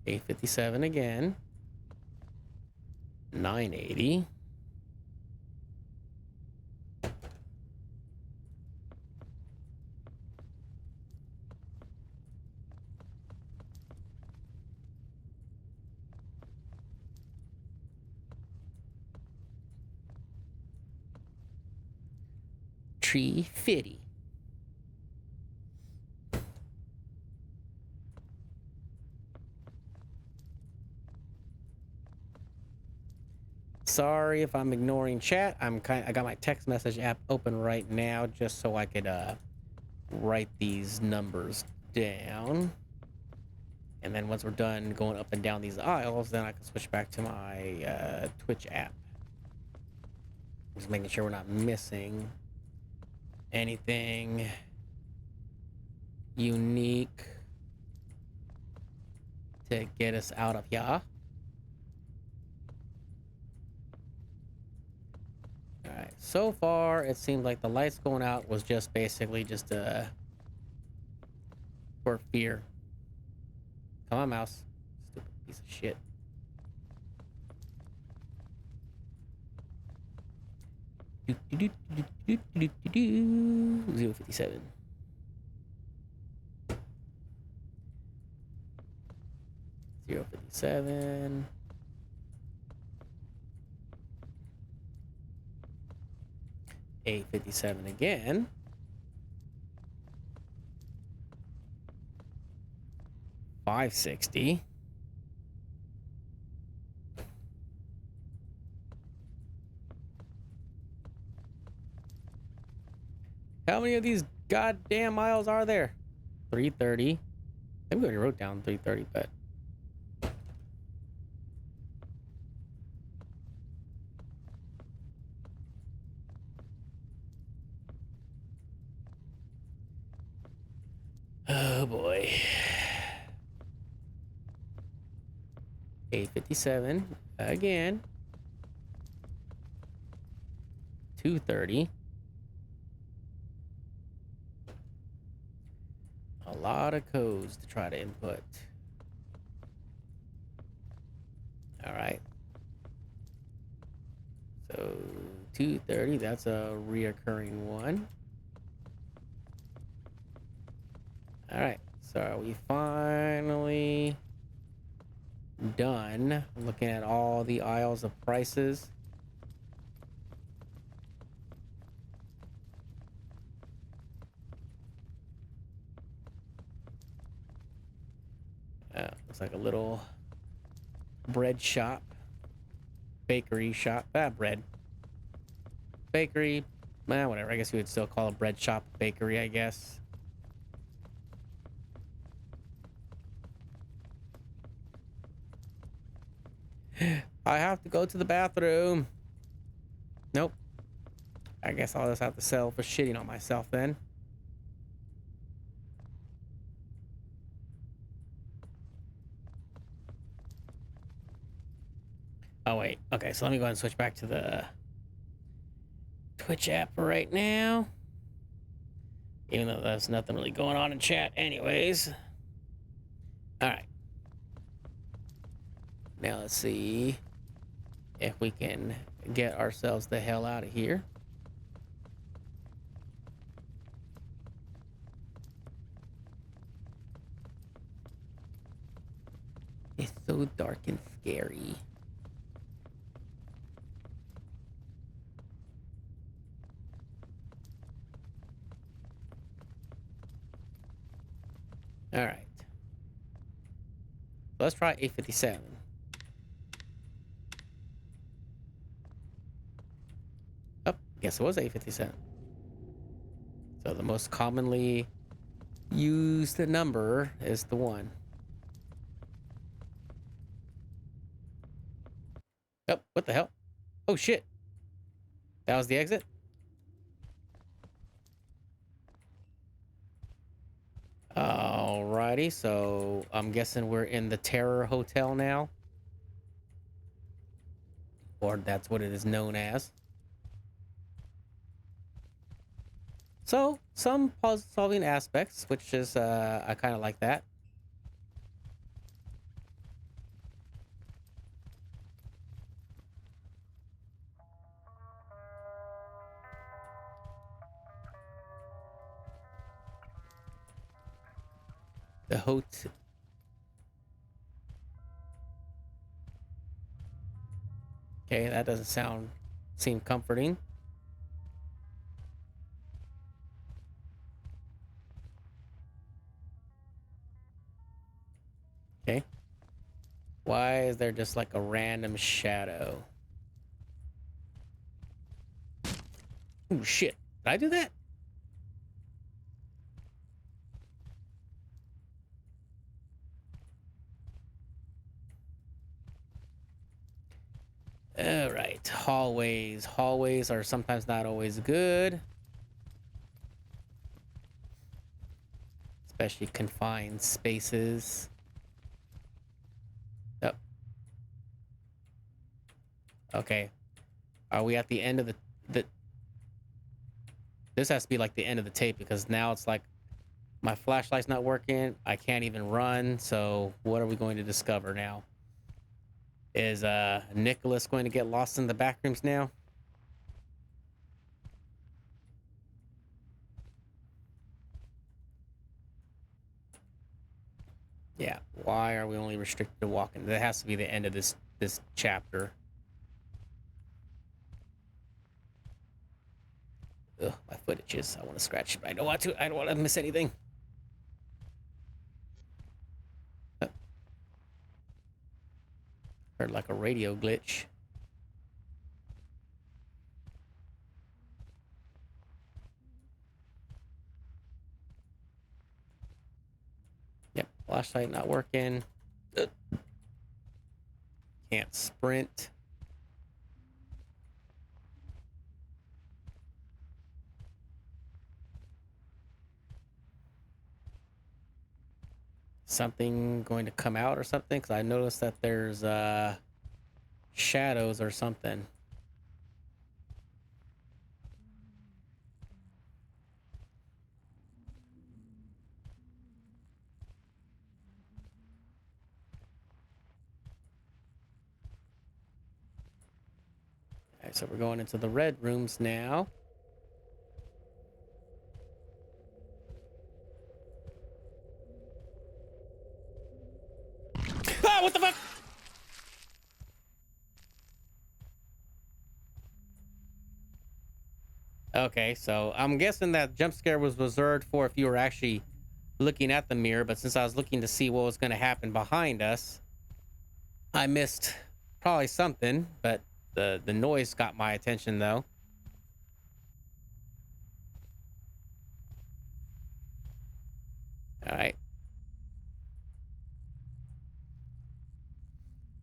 $857 again. $980. $350. sorry if I'm ignoring chat. I got my text message app open right now just so I could write these numbers down. And then once we're done going up and down these aisles, then I can switch back to my Twitch app. Just making sure we're not missing anything unique to get us out of here. Alright, so far it seemed like the lights going out was just basically just for fear. Come on, mouse. Stupid piece of shit. Do, do, do, do, do, do, do, do. 057. .57. .57 again. .560. How many of these goddamn miles are there? 330. I think we already wrote down 330, but oh boy. 857 again. 230. A lot of codes to try to input. All right. So 230, that's a reoccurring one. All right. So are we finally done looking at all the aisles of prices? Looks like a little bread shop, bakery shop. Bread. Bakery. Whatever. I guess you would still call a bread shop bakery, I guess. I have to go to the bathroom. Nope. I guess I'll just have to settle for shitting on myself then. Oh, wait. Okay, so let me go ahead and switch back to the Twitch app right now. Even though there's nothing really going on in chat anyways. Alright. Now let's see if we can get ourselves the hell out of here. It's so dark and scary. All right. Let's try 857. Oh, guess it was 857. So the most commonly used number is the 1. Oh, what the hell? Oh, shit. That was the exit? Alrighty, so I'm guessing we're in the Terror Hotel now. Or that's what it is known as. So, some puzzle-solving aspects, which is, I kind of like that. The hotel. Okay, that doesn't seem comforting. Okay. Why is there just like a random shadow? Oh shit! Did I do that? All right, hallways. Hallways are sometimes not always good, especially confined spaces. Oh, okay. Are we at the end of the? This has to be like the end of the tape because now it's like my flashlight's not working. I can't even run. So what are we going to discover now? Is Nicholas going to get lost in the back rooms now? Yeah. Why are we only restricted to walking? That has to be the end of this chapter. Ugh, my foot itches. I want to scratch it, but I don't want to. I don't want to miss anything. Heard like a radio glitch. Yep, flashlight not working. Ugh. Can't sprint. Something going to come out or something? Because I noticed that there's shadows or something. All right, so we're going into the red rooms now. Ah, what the fuck? Okay, so I'm guessing that jump scare was reserved for if you were actually looking at the mirror, but since I was looking to see what was going to happen behind us, I missed probably something, but the noise got my attention though. All right.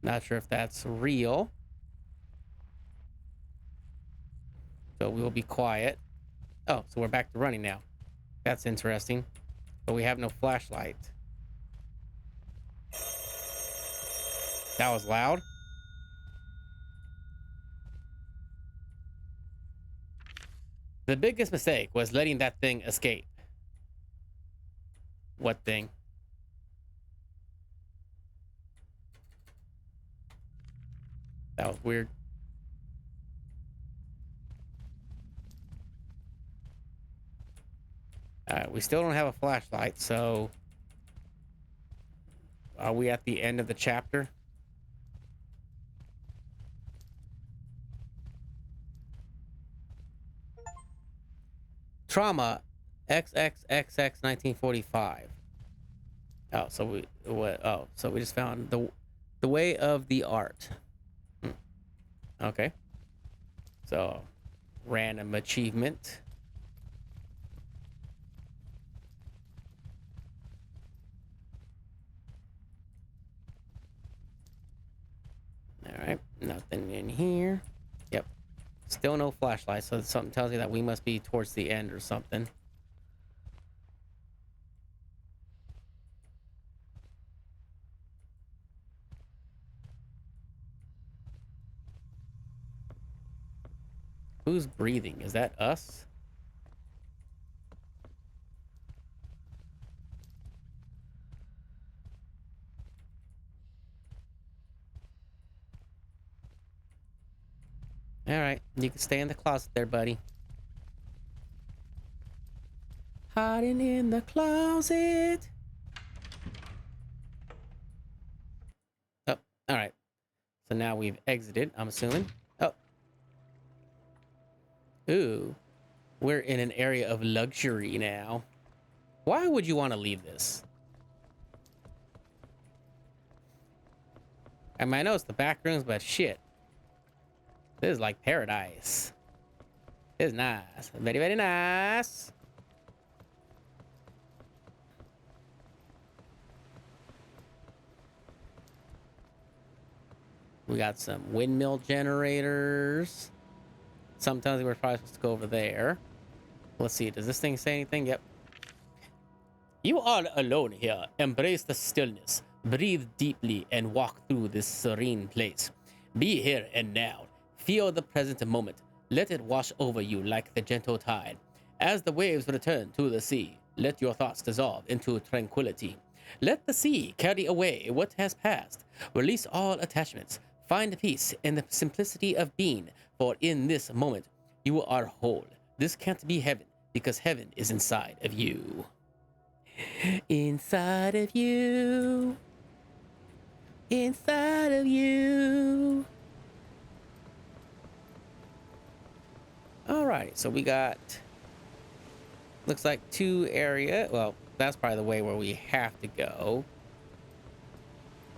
Not sure if that's real. So we will be quiet. Oh, so we're back to running now. That's interesting. But we have no flashlight. That was loud. The biggest mistake was letting that thing escape. What thing? That was weird. We still don't have a flashlight, so are we at the end of the chapter? Trauma XXXX 1945. Oh, so we what? Oh, so we just found the way of the art. Okay. So random achievement. All right, nothing in here. Yep, still no flashlight, so something tells you that we must be towards the end or something. Who's breathing? Is that us? All right, you can stay in the closet there, buddy. Hiding in the closet. Oh, all right. So now we've exited, I'm assuming. Oh. Ooh. We're in an area of luxury now. Why would you want to leave this? I mean, I know it's the back rooms, but shit. This is like paradise. It's nice. Very, very nice. We got some windmill generators. Sometimes we're probably supposed to go over there. Let's see. Does this thing say anything? Yep. You are alone here. Embrace the stillness. Breathe deeply and walk through this serene place. Be here and now. Feel the present moment. Let it wash over you like the gentle tide. As the waves return to the sea, let your thoughts dissolve into tranquility. Let the sea carry away what has passed. Release all attachments. Find peace in the simplicity of being, for in this moment, you are whole. This can't be heaven, because heaven is inside of you. Inside of you. Inside of you. Alright, so we got, looks like 2 area. Well, that's probably the way where we have to go.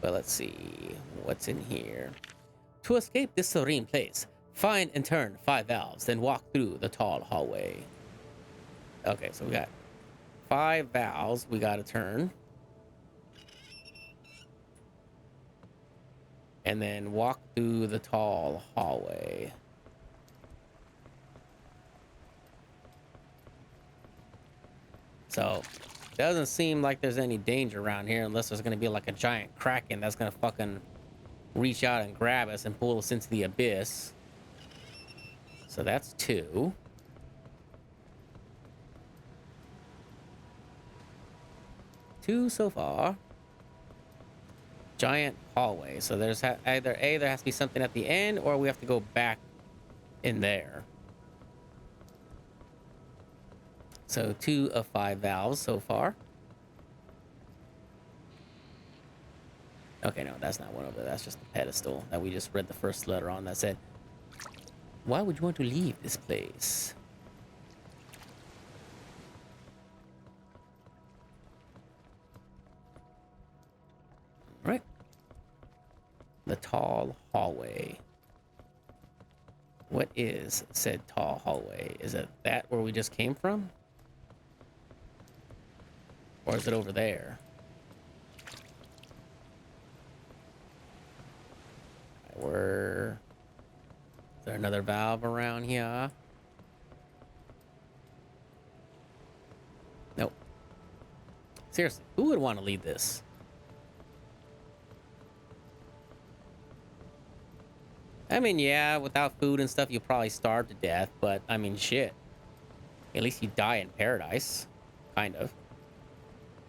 But let's see what's in here. To escape this serene place, find and turn 5 valves, then walk through the tall hallway. Okay, so we got 5 valves we gotta turn. And then walk through the tall hallway. So, doesn't seem like there's any danger around here unless there's gonna be like a giant kraken that's gonna fucking reach out and grab us and pull us into the abyss. So that's 2. Two so far. Giant hallway. So there's either A, there has to be something at the end, or we have to go back in there. So 2 of 5 valves so far. Okay, no, that's not one over there. That's just the pedestal that we just read the first letter on that said, why would you want to leave this place? Right. The tall hallway. What is said tall hallway? Is it that where we just came from? Or is it over there? Is there another valve around here? Nope. Seriously, who would want to lead this? I mean, yeah, without food and stuff, you'll probably starve to death, but I mean, shit. At least you die in paradise. Kind of.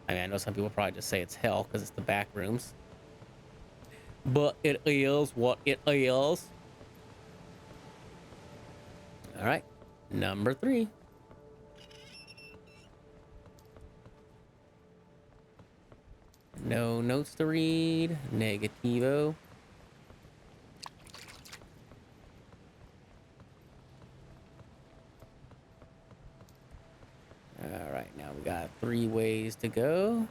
I mean, I know some people probably just say it's hell because it's the back rooms. But it is what it is. Alright. Number 3. No notes to read. Negativo. Alright, now we got 3 ways to go.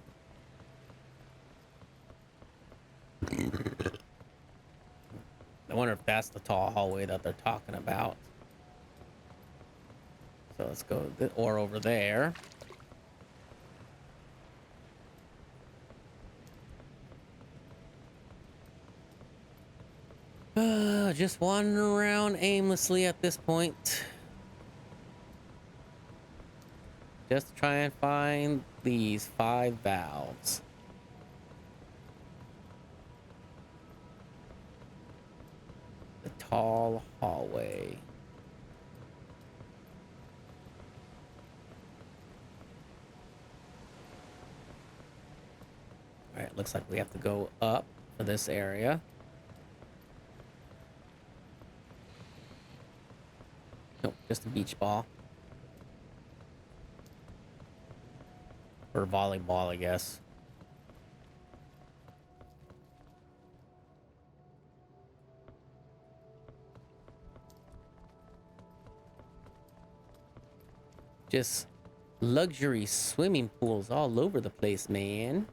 I wonder if that's the tall hallway that they're talking about. So let's go or over there. Just wandering around aimlessly at this point. Just to try and find these 5 valves. The tall hallway. Alright, looks like we have to go up for this area. Nope, just a beach ball. Or volleyball, I guess. Just luxury swimming pools all over the place, man.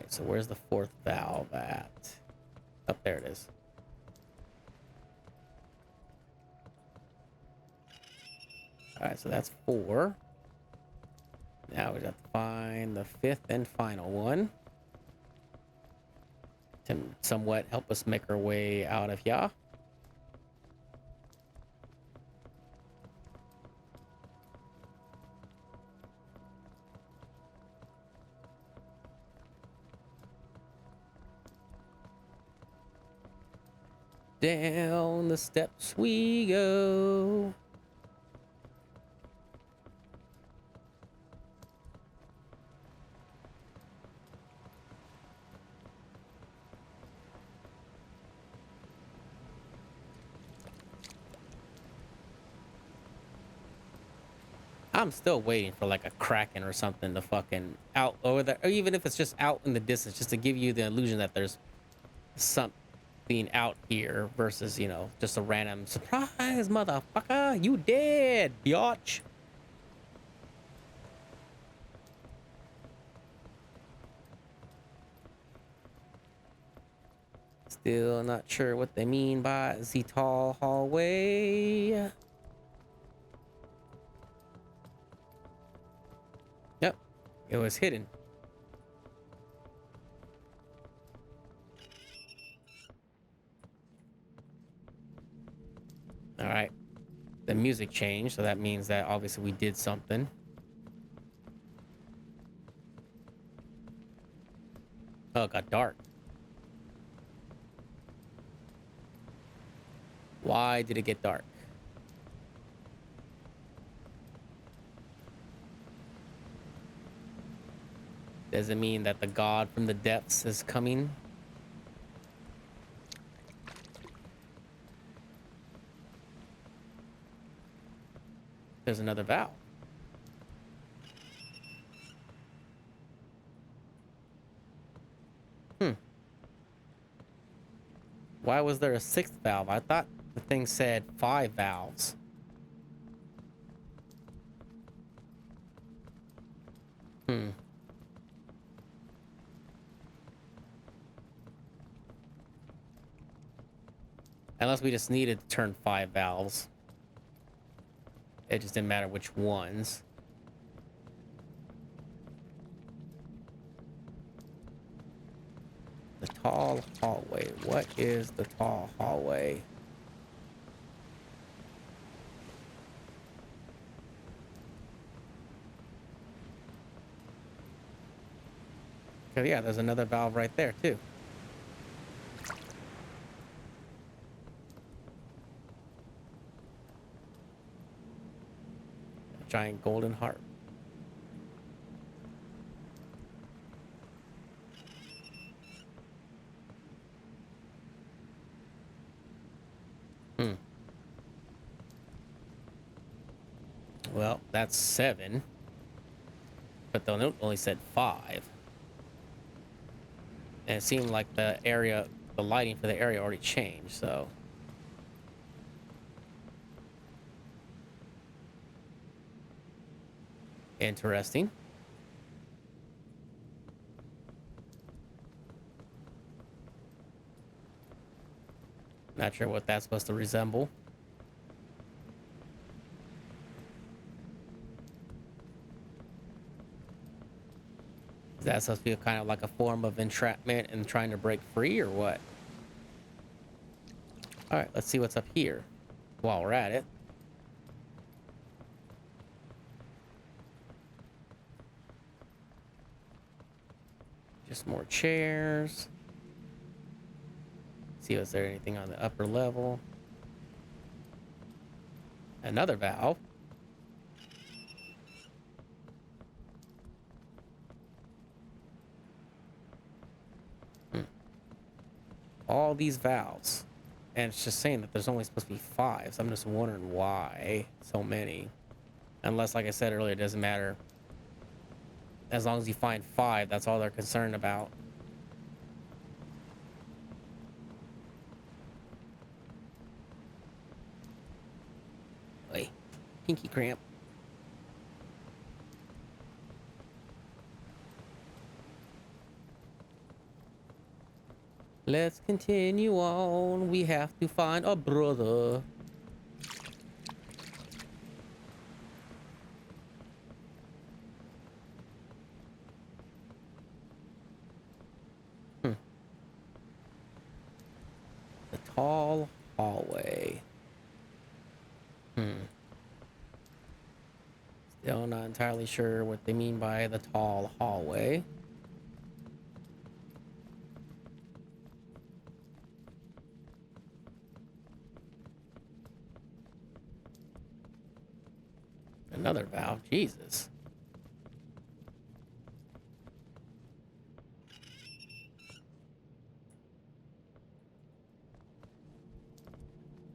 Alright, so where's the fourth valve at? Up there it is. Alright, so that's 4. Now we have to find the 5th and final one to somewhat help us make our way out of here. Down the steps we go. I'm still waiting for like a kraken or something to fucking out over there, or even if it's just out in the distance, just to give you the illusion that there's something out here versus, you know, just a random surprise, motherfucker, you dead, biatch. Still not sure what they mean by the tall hallway. Yep, it was hidden. All right, the music changed, so that means that obviously we did something. Oh, it got dark. Why did it get dark? Does it mean that the god from the depths is coming? There's another valve. Why was there a 6th valve? I thought the thing said 5 valves. Unless we just needed to turn 5 valves. It just didn't matter which ones. The tall hallway. What is the tall hallway? Oh yeah, there's another valve right there too. A giant golden heart. Well, that's 7. But the note only said 5. And it seemed like the area, the lighting for the area already changed, so. Interesting. Not sure what that's supposed to resemble. Is that supposed to be kind of like a form of entrapment and trying to break free, or what? All right, let's see what's up here while we're at it. Just more chairs. See, was there anything on the upper level? Another valve. All these valves, and it's just saying that there's only supposed to be 5, so I'm just wondering why so many. Unless, like I said earlier, it doesn't matter. As long as you find 5, that's all they're concerned about. Wait, pinky cramp. Let's continue on. We have to find a brother. The tall hallway. Still not entirely sure what they mean by the tall hallway. Another valve. Jesus.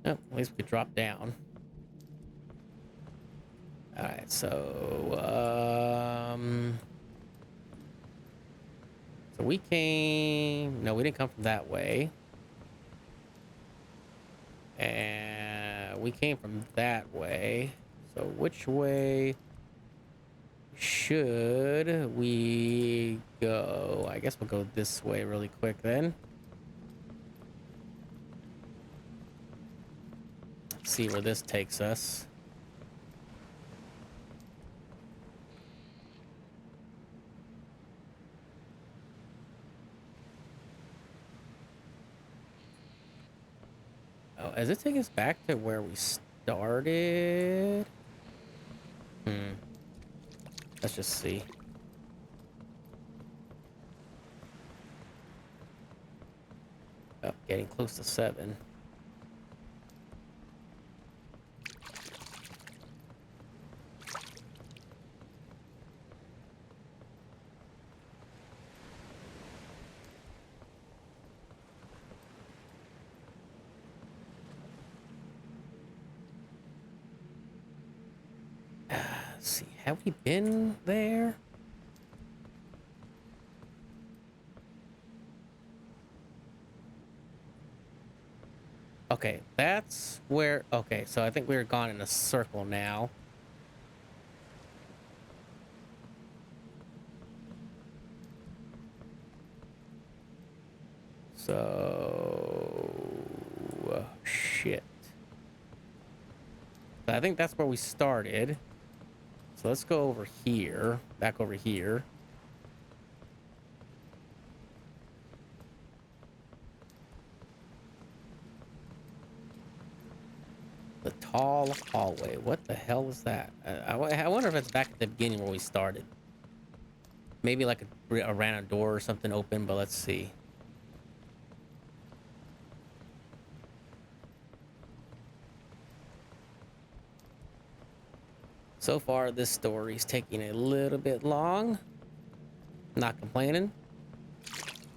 Oh, at least we could drop down. Alright, so we came... No, we didn't come from that way. And we came from that way. So which way should we go? I guess we'll go this way really quick then. See where this takes us. Oh, is it taking us back to where we started? Let's just see. Oh, getting close to 7. Let's see, have we been there? Okay, that's where... Okay, so I think we're gone in a circle now. So... shit. So I think that's where we started. So let's go over here. Back over here. The tall hallway. What the hell was that? I wonder if it's back at the beginning where we started. Maybe like a random door or something open, but let's see. So far, this story's taking a little bit long. Not complaining.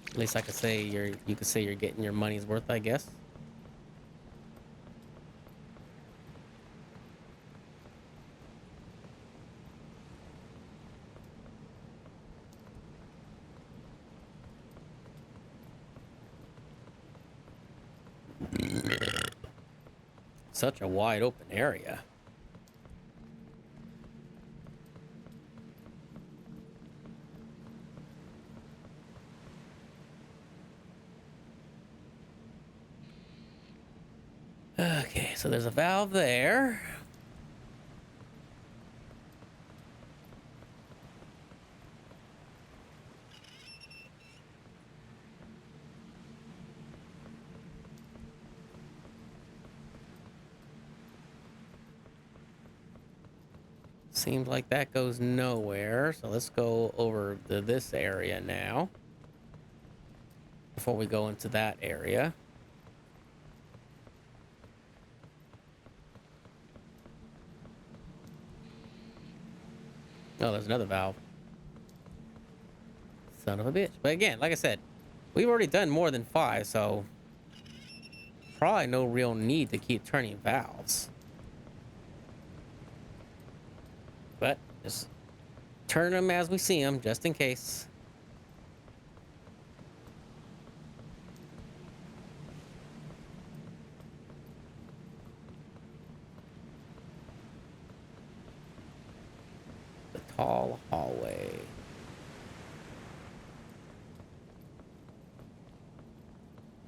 At least I could say you could say you're getting your money's worth, I guess. Such a wide open area. Okay, so there's a valve there. Seems like that goes nowhere, so let's go over to this area now before we go into that area. Oh, there's another valve. Son of a bitch. But again, like I said, we've already done more than 5, so probably no real need to keep turning valves. But just turn them as we see them, just in case. The tall hallway.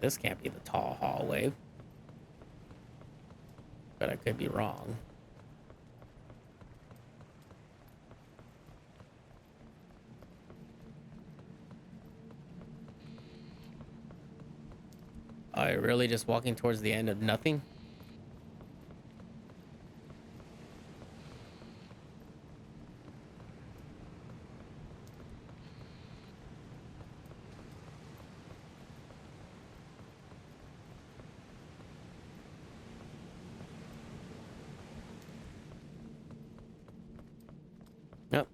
This can't be the tall hallway. But I could be wrong. Are you really just walking towards the end of nothing? Yep.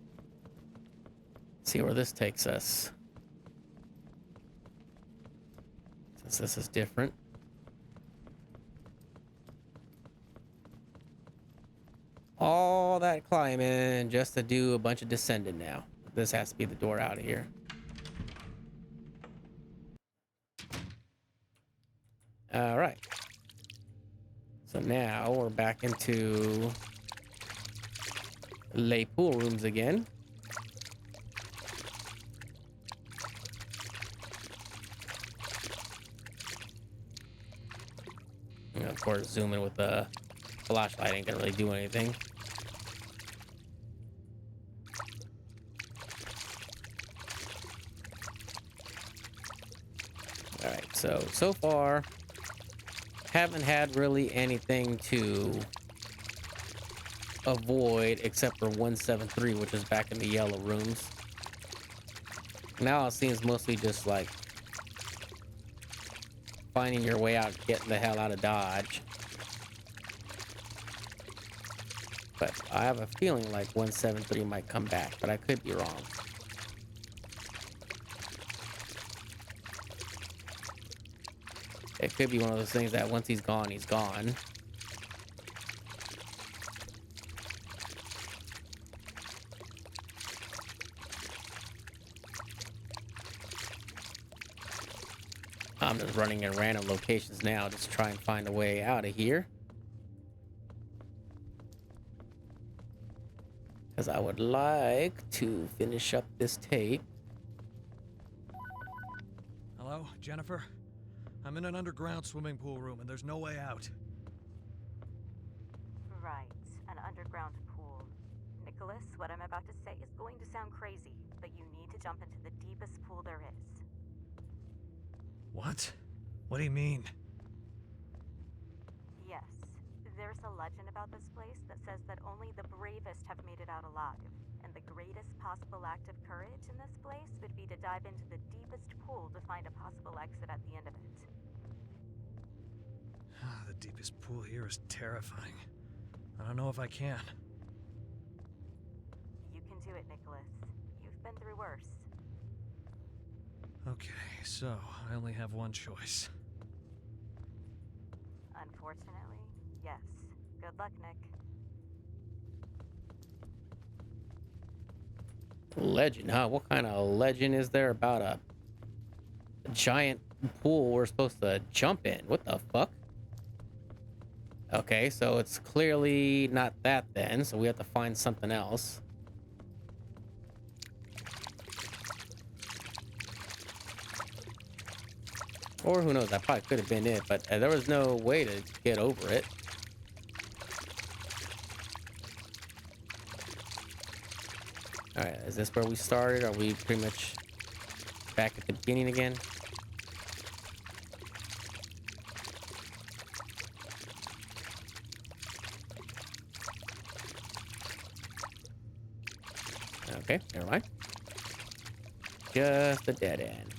See where this takes us. Since this is different. All that climbing just to do a bunch of descending now. This has to be the door out of here. All right. So now we're back into lay pool rooms again. And of course, zooming with the flashlight ain't gonna really do anything. All right, so far, haven't had really anything to avoid except for 173, which is back in the yellow rooms. Now it seems mostly just like finding your way out, getting the hell out of Dodge. But I have a feeling like 173 might come back, but I could be wrong. It could be one of those things that once he's gone, he's gone. I'm just running in random locations now, just to try and find a way out of here. Because I would like to finish up this tape. Hello, Jennifer? I'm in an underground swimming pool room and there's no way out. Right, an underground pool. Nicholas, what I'm about to say is going to sound crazy, but you need to jump into the deepest pool there is. What? What do you mean? Yes, there's a legend about this place that says that only the bravest have made it out alive, and the greatest possible act of courage in this place would be to dive into the deepest pool to find a possible exit at the end of it. The deepest pool here is terrifying. I don't know if I can. You can do it, Nicholas. You've been through worse. Okay, so I only have one choice. Unfortunately, yes. Good luck, Nick. Legend, huh? What kind of legend is there about a giant pool we're supposed to jump in? What the fuck? Okay, so it's clearly not that then, so we have to find something else. Or who knows, that probably could have been it, but there was no way to get over it. Alright, is this where we started? Are we pretty much back at the beginning again? Okay, never mind. Just a dead end.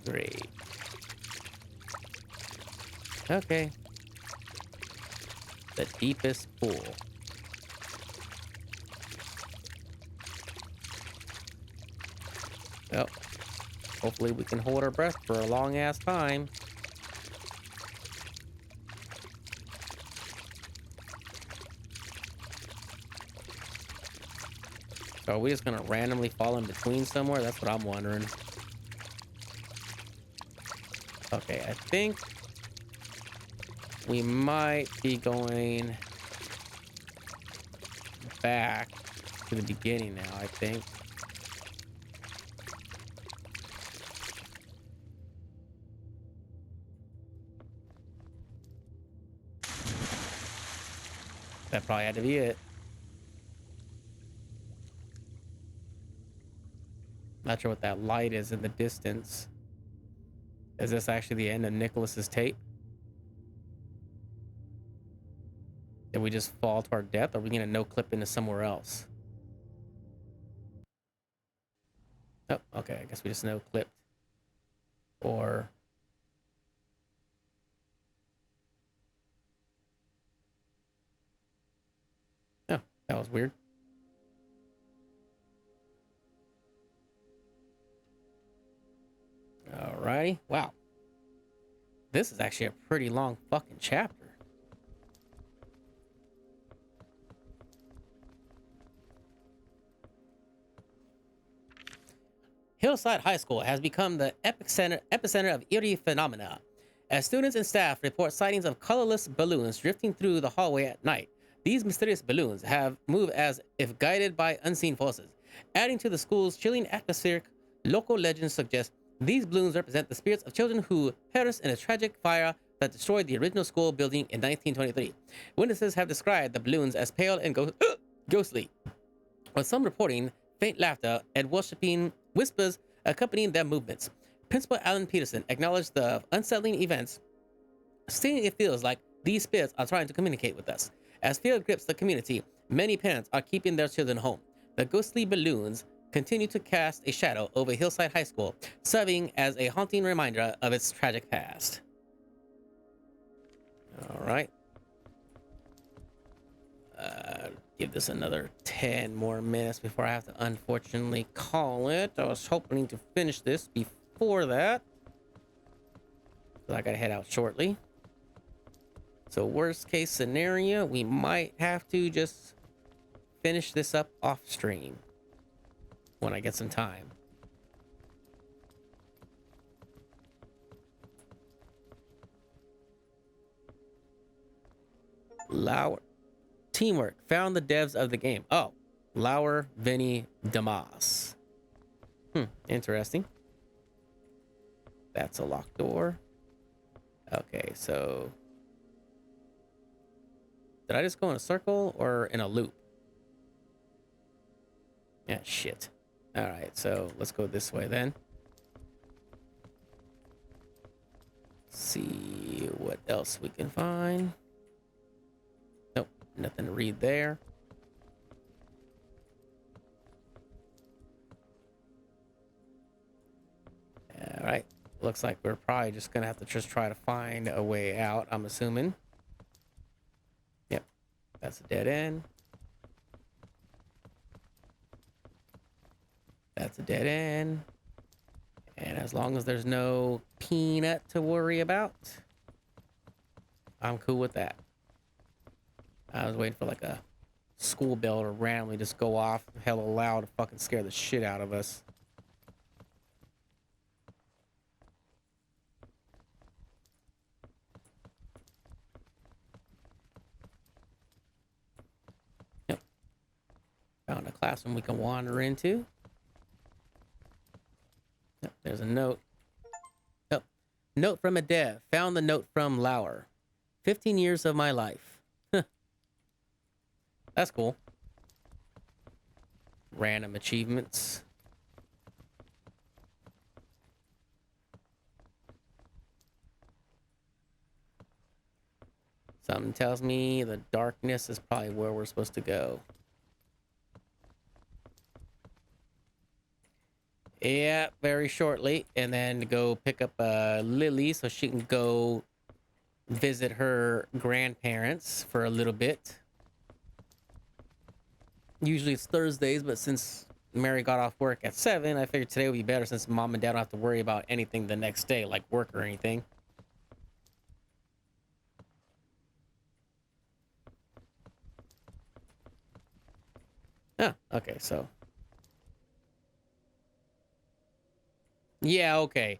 Great. Okay. The deepest pool. Well, hopefully we can hold our breath for a long ass time. So are we just gonna randomly fall in between somewhere? That's what I'm wondering. Okay, I think we might be going back to the beginning now, I think. That probably had to be it. Not sure what that light is in the distance. Is this actually the end of Nicholas's tape? Did we just fall to our death, or are we gonna no clip into somewhere else? Oh, okay. I guess we just no clipped. Or oh, that was weird. Alrighty. Wow. This is actually a pretty long fucking chapter. Hillside High School has become the epicenter of eerie phenomena. As students and staff report sightings of colorless balloons drifting through the hallway at night, these mysterious balloons have moved as if guided by unseen forces. Adding to the school's chilling atmosphere, local legends suggest these balloons represent the spirits of children who perished in a tragic fire that destroyed the original school building in 1923. Witnesses have described the balloons as pale and ghostly, with some reporting faint laughter and worshipping whispers accompanying their movements. Principal Alan Peterson acknowledged the unsettling events, stating it feels like these spirits are trying to communicate with us. As fear grips the community, many parents are keeping their children home. The ghostly balloons continue to cast a shadow over Hillside High School, serving as a haunting reminder of its tragic past. All right. Give this another 10 more minutes before I have to unfortunately call it. I was hoping to finish this before that, but I gotta head out shortly. So worst case scenario, we might have to just finish this up off stream when I get some time. Lauer. Teamwork. Found the devs of the game. Oh. Lauer, Vinny, Damas. Interesting. That's a locked door. Okay, so... Did I just go in a circle or in a loop? Yeah, shit. Alright, so let's go this way then. See what else we can find. Nope, nothing to read there. Alright, looks like we're probably just gonna have to just try to find a way out, I'm assuming. Yep, that's a dead end. That's a dead end. And as long as there's no peanut to worry about, I'm cool with that. I was waiting for like a school bell to randomly just go off hella loud to fucking scare the shit out of us. Yep. Found a classroom we can wander into. Yep, there's a note. Yep. Note from a dev. Found the note from Lauer. 15 years of my life. That's cool. Random achievements. Something tells me the darkness is probably where we're supposed to go. Yeah, very shortly. And then go pick up Lily so she can go visit her grandparents for a little bit. Usually it's Thursdays, but since Mary got off work at 7, I figured today would be better since mom and dad don't have to worry about anything the next day, like work or anything. Oh, okay, so. Yeah, okay.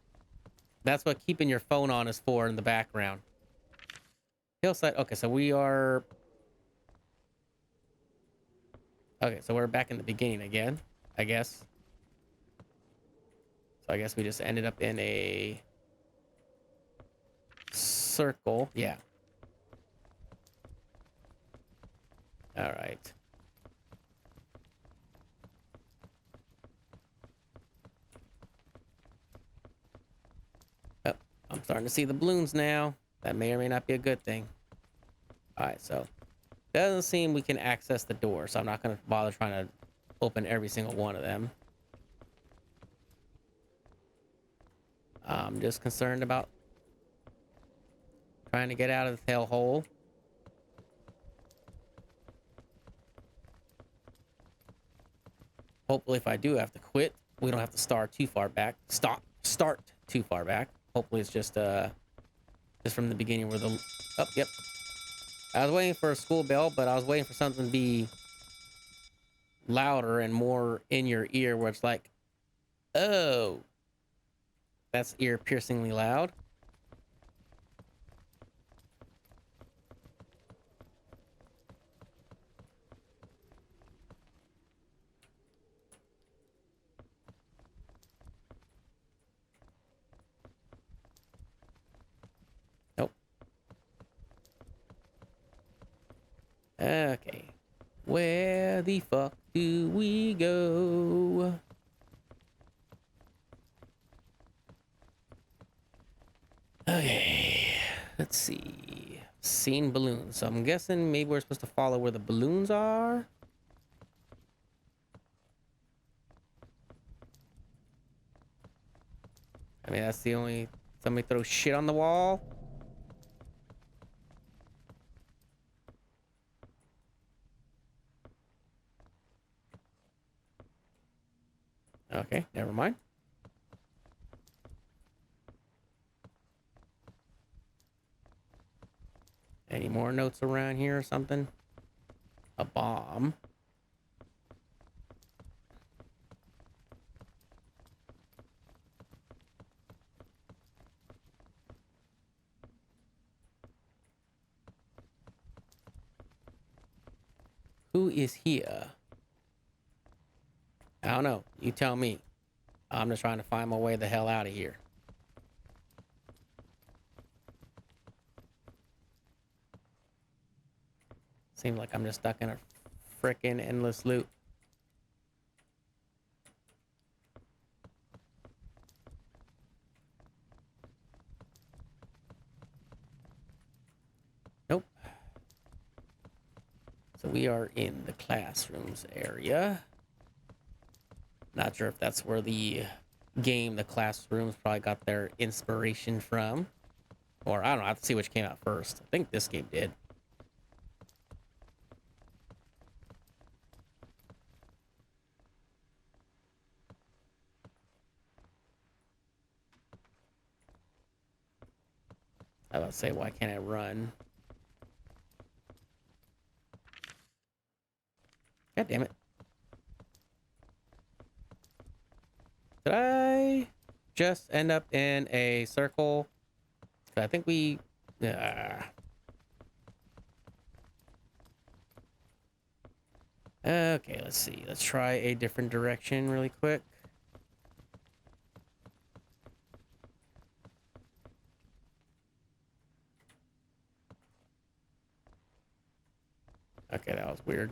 That's what keeping your phone on is for in the background. Hillside, okay, so we are... Okay, so we're back in the beginning again, I guess. So I guess we just ended up in a circle. Yeah. All right. Oh, I'm starting to see the balloons now. That may or may not be a good thing. All right, so doesn't seem we can access the door, so I'm not going to bother trying to open every single one of them. I'm just concerned about trying to get out of the hellhole. Hopefully, if I do have to quit, we don't have to start too far back. Start too far back. Hopefully, it's just from the beginning where the. Oh, yep. I was waiting for a school bell, but I was waiting for something to be louder and more in your ear, where it's like, oh, that's ear piercingly loud. Nope. Okay. Where the fuck do we go? Okay. Let's see. Seen balloons. So I'm guessing maybe we're supposed to follow where the balloons are. I mean, that's the only... Somebody throw shit on the wall. Okay, never mind. Any more notes around here or something? A bomb. Who is here? I don't know. You tell me. I'm just trying to find my way the hell out of here. Seems like I'm just stuck in a frickin' endless loop. Nope. So we are in the classrooms area. Not sure if that's where the game, the classrooms, probably got their inspiration from. Or I don't know. I have to see which came out first. I think this game did. I was about to say, why can't I run? God damn it. Did I just end up in a circle? I think we... Okay, let's see. Let's try a different direction really quick. Okay, that was weird.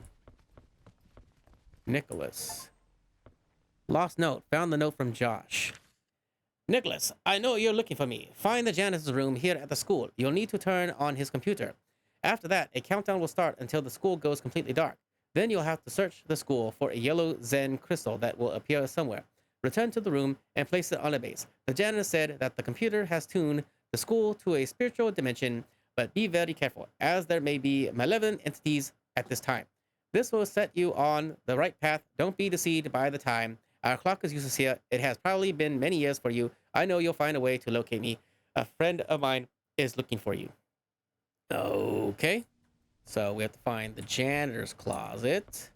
Nicholas. Lost note. Found the note from Josh. Nicholas, I know you're looking for me. Find the janitor's room here at the school. You'll need to turn on his computer. After that, a countdown will start until the school goes completely dark. Then you'll have to search the school for a yellow Zen crystal that will appear somewhere. Return to the room and place it on a base. The janitor said that the computer has tuned the school to a spiritual dimension, but be very careful, as there may be malevolent entities at this time. This will set you on the right path. Don't be deceived by the time. Our clock is useless here. It has probably been many years for you. I know you'll find a way to locate me. A friend of mine is looking for you. Okay. So we have to find the janitor's closet.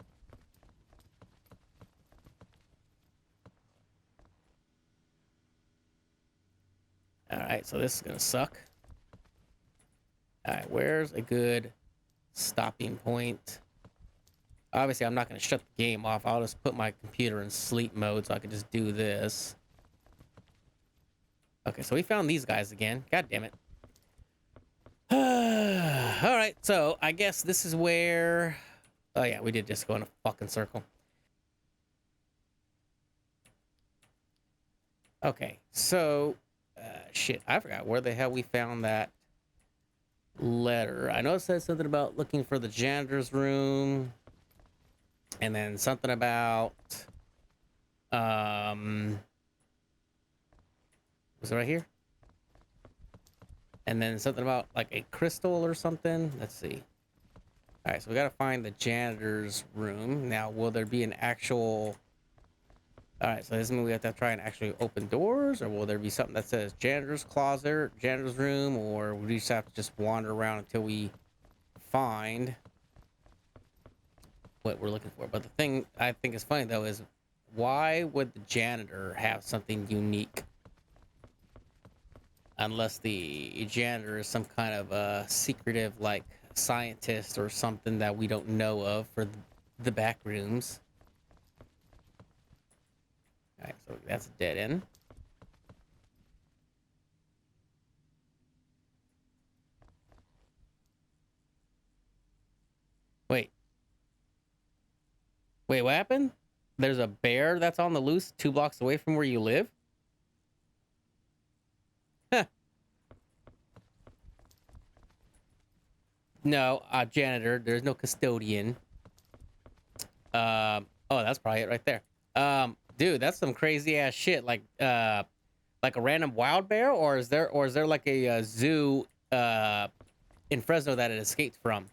All right, so this is going to suck. All right, where's a good stopping point? Obviously, I'm not going to shut the game off. I'll just put my computer in sleep mode so I can just do this. Okay, so we found these guys again. God damn it. All right, so I guess this is where Oh yeah, we did just go in a fucking circle. Okay, so shit, I forgot where the hell we found that letter. I know it said something about looking for the janitor's room, and then something about was it right here? And then something about like a crystal or something. Let's see. All right, so we gotta find the janitor's room. Now, will there be an actual... All right, so this means we have to try and actually open doors, or will there be something that says janitor's closet, janitor's room, or we just have to just wander around until we find what we're looking for? But the thing I think is funny though is, why would the janitor have something unique? Unless the janitor is some kind of a secretive, like, scientist or something that we don't know of for the back rooms. All right, so that's a dead end. Wait. Wait, what happened? There's a bear that's on the loose 2 blocks away from where you live? Huh. No, janitor. There's no custodian. Oh, that's probably it right there. Dude, that's some crazy ass shit. Like a random wild bear, or is there like a zoo in Fresno that it escaped from?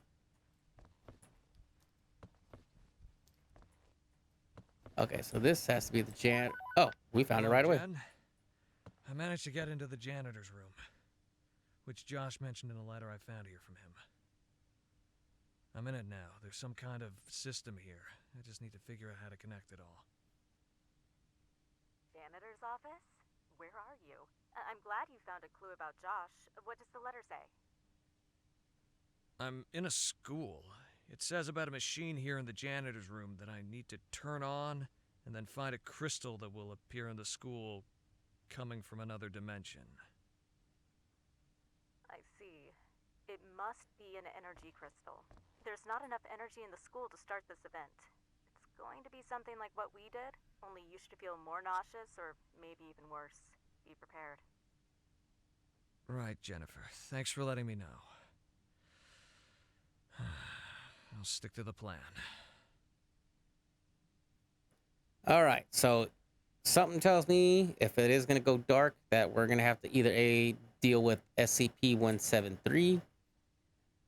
Okay, so this has to be the Oh, we found it right away. Jen, I managed to get into the janitor's room, which Josh mentioned in a letter I found here from him. I'm in it now. There's some kind of system here. I just need to figure out how to connect it all. Janitor's office? Where are you? I'm glad you found a clue about Josh. What does the letter say? I'm in a school. It says about a machine here in the janitor's room that I need to turn on and then find a crystal that will appear in the school coming from another dimension. I see. It must be an energy crystal. There's not enough energy in the school to start this event. It's going to be something like what we did, only you should feel more nauseous or maybe even worse. Be prepared. Right, Jennifer. Thanks for letting me know. I'll stick to the plan. All right, so something tells me if it is going to go dark that we're going to have to either deal with SCP-173,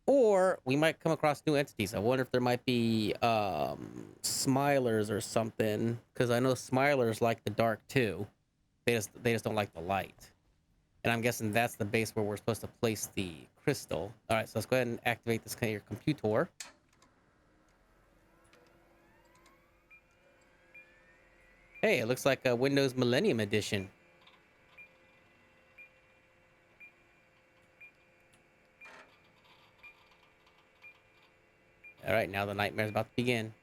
or we might come across new entities. I wonder if there might be Smilers or something, because I know Smilers like the dark too. They just don't like the light. And I'm guessing that's the base where we're supposed to place the crystal. All right, so let's go ahead and activate this kind of your computer. Hey, it looks like a Windows Millennium Edition. All right, now the nightmare's about to begin.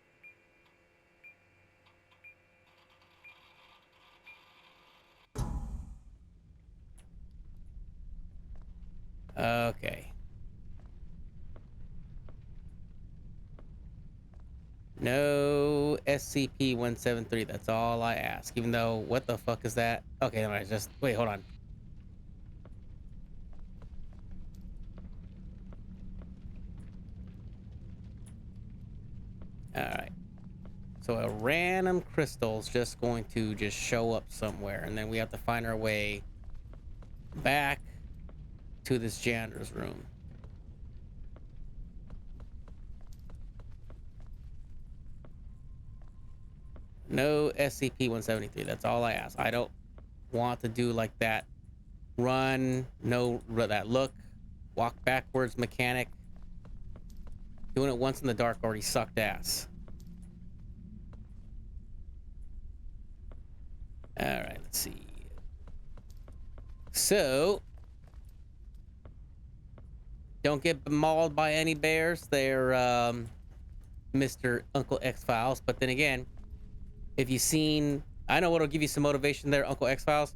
Okay. No SCP-173. That's all I ask. Even though, what the fuck is that? Okay, all right, just wait. Hold on. All right. So a random crystal's just going to just show up somewhere, and then we have to find our way back to this janitor's room. No SCP-173. That's all I ask. I don't want to do like that run, that look, walk backwards mechanic. Doing it once in the dark already sucked ass. All right, let's see. So, don't get mauled by any bears. They're Mr. Uncle X-Files. But then again, if you've seen, I know what'll give you some motivation there, Uncle X-Files.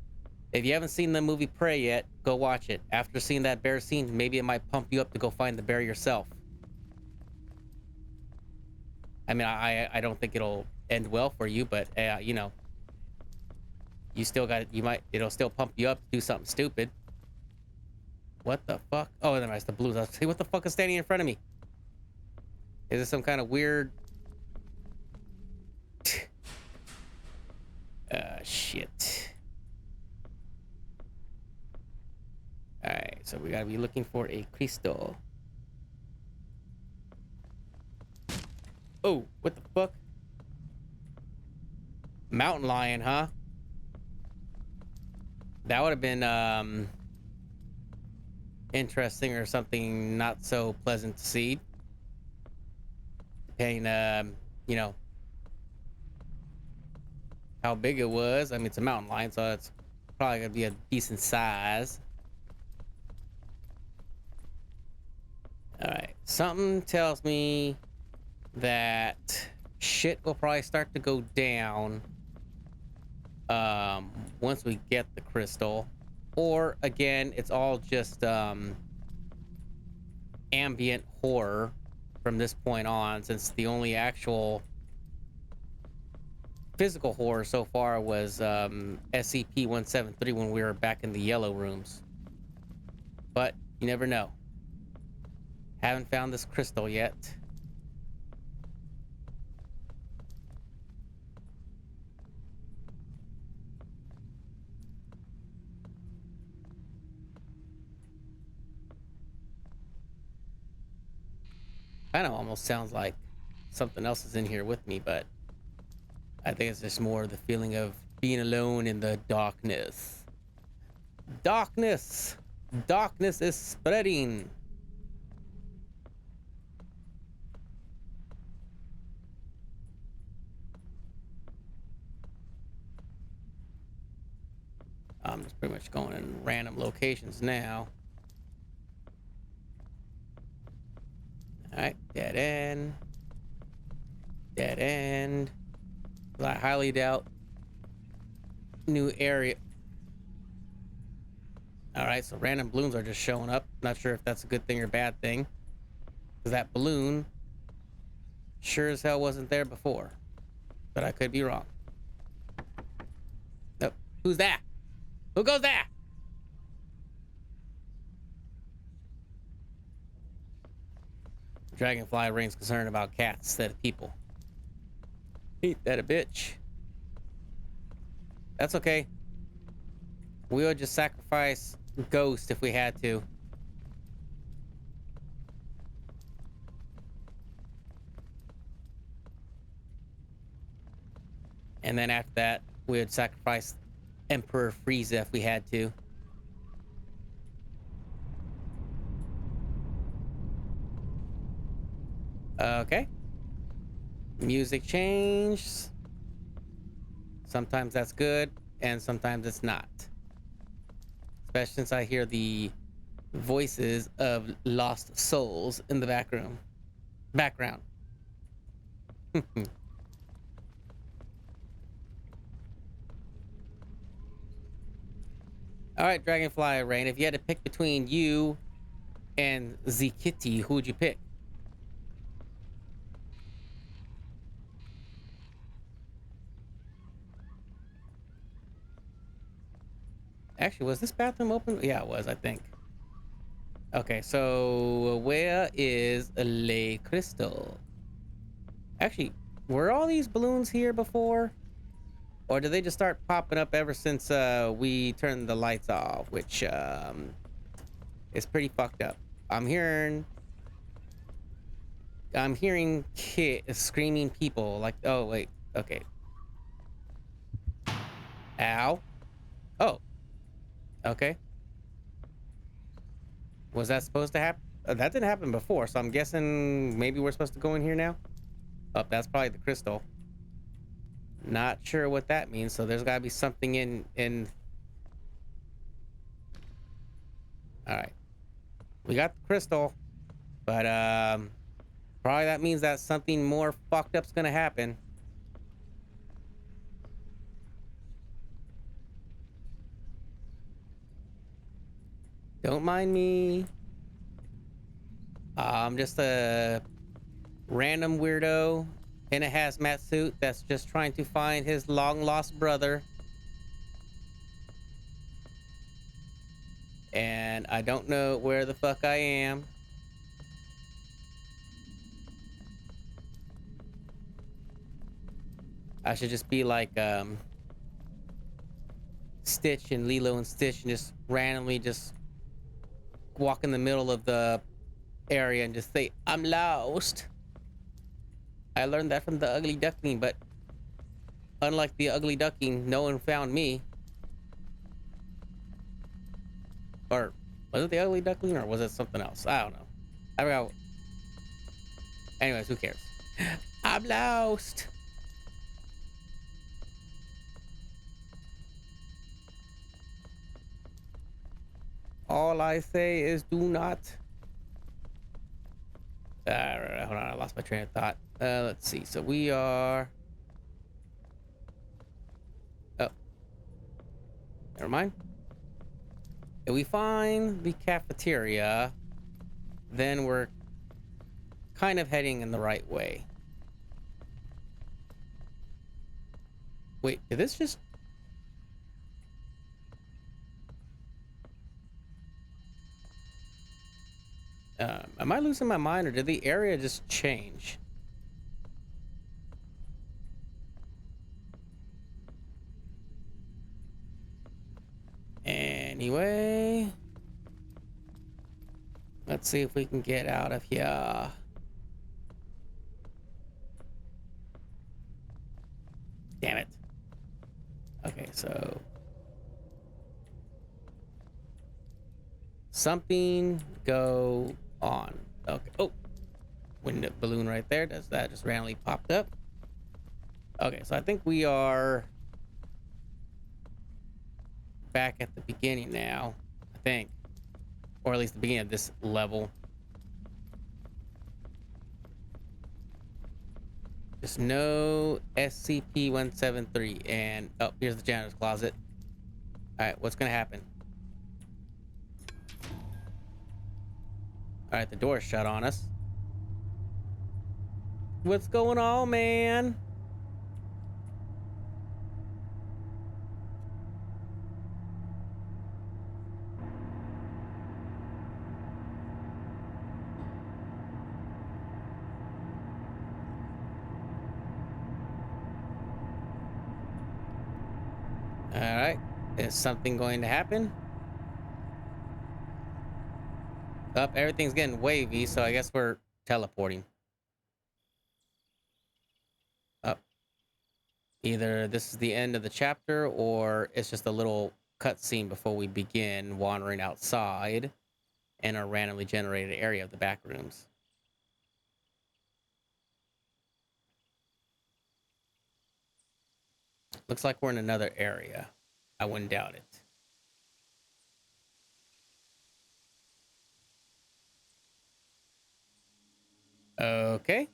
If you haven't seen the movie Prey yet, go watch it. After seeing that bear scene, maybe it might pump you up to go find the bear yourself. I mean, I don't think it'll end well for you, but you know, you still got, it'll still pump you up to do something stupid. What the fuck? Oh, and then it's the blues. I was saying, what the fuck is standing in front of me? Is this some kind of weird? Shit. All right, so we gotta be looking for a crystal. Oh, what the fuck? Mountain lion, huh? That would have been interesting, or something not so pleasant to see. Depending, you know, how big it was. I mean, it's a mountain lion, so it's probably gonna be a decent size. All right, something tells me that shit will probably start to go down once we get the crystal, or again, it's all just ambient horror from this point on, since the only actual physical horror so far was SCP-173 when we were back in the yellow rooms. But you never know. Haven't found this crystal yet. Kind of almost sounds like something else is in here with me, but I think it's just more the feeling of being alone in the darkness. Darkness! Darkness is spreading! I'm just pretty much going in random locations now. Alright, dead end. Dead end. I highly doubt new area. Alright, so random balloons are just showing up. Not sure if that's a good thing or bad thing. Because that balloon sure as hell wasn't there before. But I could be wrong. Nope. Who's that? Who goes there? Dragonfly reigns concerned about cats instead of people. Ain't that a bitch? That's okay. We would just sacrifice Ghost if we had to. And then after that, we would sacrifice Emperor Frieza if we had to. Okay. Music changed. Sometimes that's good, and sometimes it's not. Especially since I hear the voices of lost souls in the background. All right, Dragonfly Rain. If you had to pick between you and Zekitty, who would you pick? Actually, was this bathroom open? Yeah, it was, I think. Okay, so where is Le Crystal? Actually, were all these balloons here before? Or did they just start popping up ever since we turned the lights off? Which is pretty fucked up. I'm hearing screaming people. Like, oh wait, okay. Ow. Oh. Okay. Was that supposed to happen? That didn't happen before, so I'm guessing maybe we're supposed to go in here now. Oh, that's probably the crystal. Not sure what that means, so there's gotta be something in. All right, we got the crystal, but probably that means that something more fucked up's gonna happen. Don't mind me. I'm just a random weirdo in a hazmat suit that's just trying to find his long lost brother. And I don't know where the fuck I am. I should just be like Stitch and Lilo and Stitch and just randomly just walk in the middle of the area and just say, I'm lost. I learned that from the ugly duckling, but unlike the ugly duckling, no one found me. Or was it the ugly duckling or was it something else? I don't know. I forgot. Anyways, who cares? I'm lost. All I say is do not. Hold on, I lost my train of thought. Let's see. So we are. Oh, never mind. If we find the cafeteria, then we're kind of heading in the right way. Wait, did this just... am I losing my mind or did the area just change? Anyway, let's see if we can get out of here. Damn it. Okay, so something go on. Okay. Oh, wind balloon right there. Does that just randomly popped up? Okay, so I think we are back at the beginning now. I think, or at least the beginning of this level. There's no SCP-173, and oh, here's the janitor's closet. All right, what's gonna happen? All right, the door's shut on us. What's going on, man? All right, is something going to happen? Up, everything's getting wavy, so I guess we're teleporting. Up. Either this is the end of the chapter, or it's just a little cutscene before we begin wandering outside in a randomly generated area of the back rooms. Looks like we're in another area. I wouldn't doubt it. Okay.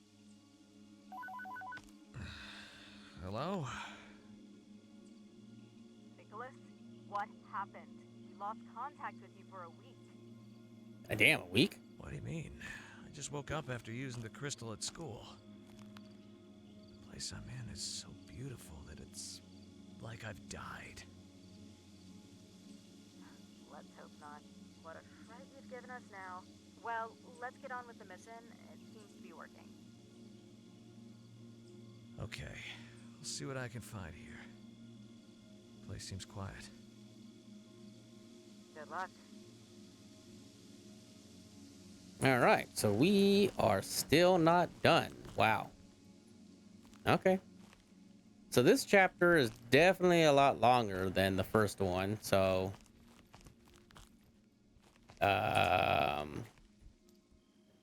Hello? Nicholas, what happened? We lost contact with you for a week. Damn, a week? What do you mean? I just woke up after using the crystal at school. The place I'm in is so beautiful that it's like I've died. Let's hope not. What a fright you've given us now. Well, let's get on with the mission. It seems to be working. Okay, I'll see what I can find here. Place seems quiet. Good luck. All right, so we are still not done. Wow. Okay. So this chapter is definitely a lot longer than the first one, so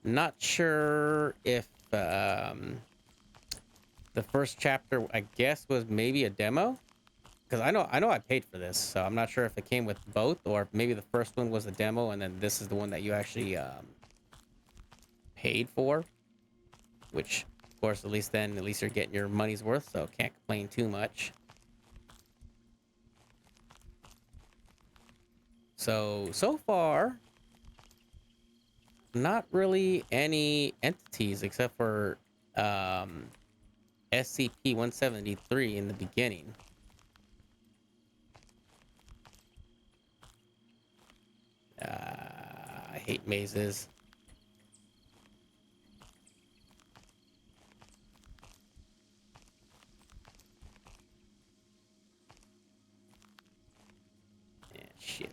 not sure if the first chapter, I guess, was maybe a demo, because I know I paid for this, so I'm not sure if it came with both, or maybe the first one was a demo and then this is the one that you actually paid for, which of course at least you're getting your money's worth, so can't complain too much. So far, not really any entities except for SCP-173 in the beginning. I hate mazes. Yeah, shit.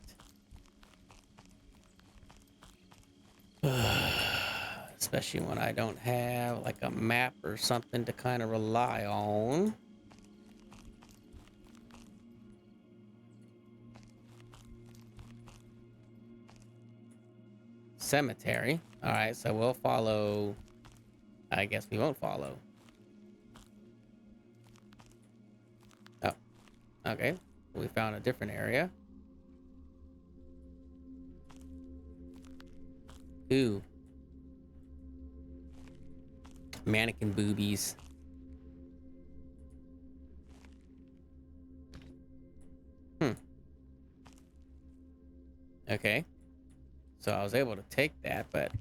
Especially when I don't have like a map or something to kind of rely on. Cemetery. All right, so we'll follow. I guess we won't follow. Oh, okay. We found a different area. Ooh. Mannequin boobies. Okay. So I was able to take that, but...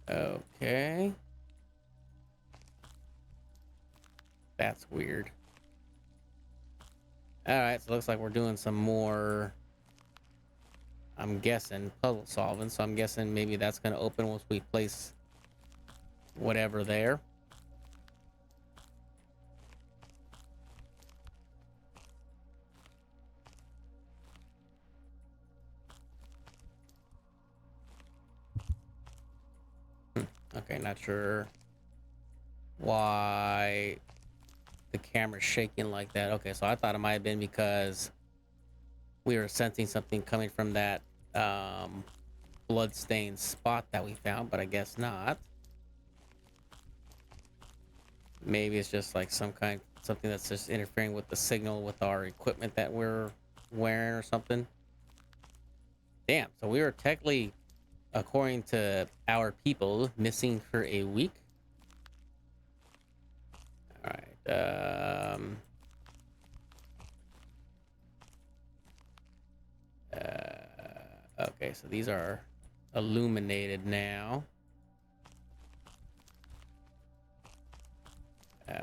Okay. That's weird. Alright, so it looks like we're doing some more... I'm guessing puzzle solving, so I'm guessing maybe that's going to open once we place whatever there. Okay, not sure why the camera's shaking like that. Okay, so I thought it might have been because we were sensing something coming from that blood-stained spot that we found, but I guess not. Maybe it's just like something that's just interfering with the signal with our equipment that we're wearing or something. Damn, so we were technically, according to our people, missing for a week. All right. Okay, so these are illuminated now.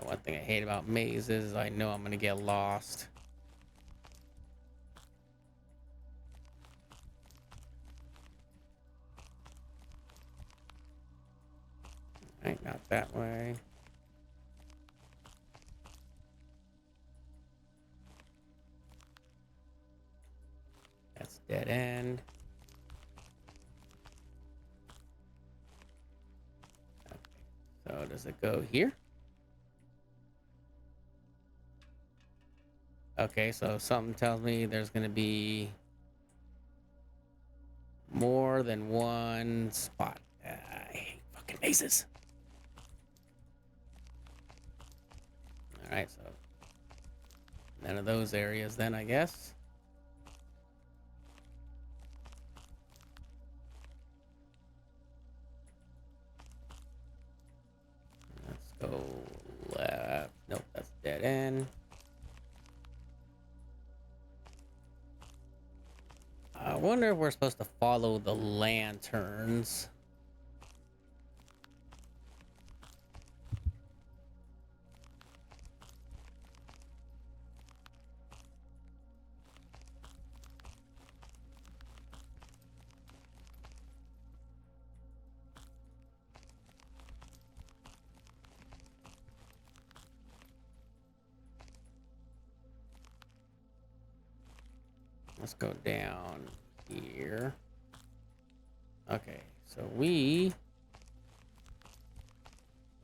One thing I hate about mazes is I know I'm gonna get lost. Alright, not that way. That's dead end. Okay, so does it go here? Okay, so something tells me there's gonna be more than one spot. I hate fucking mazes. Alright, so none of those areas then, I guess. Let's go left. Nope, that's dead end. I wonder if we're supposed to follow the lanterns. Let's go down here. Okay, so we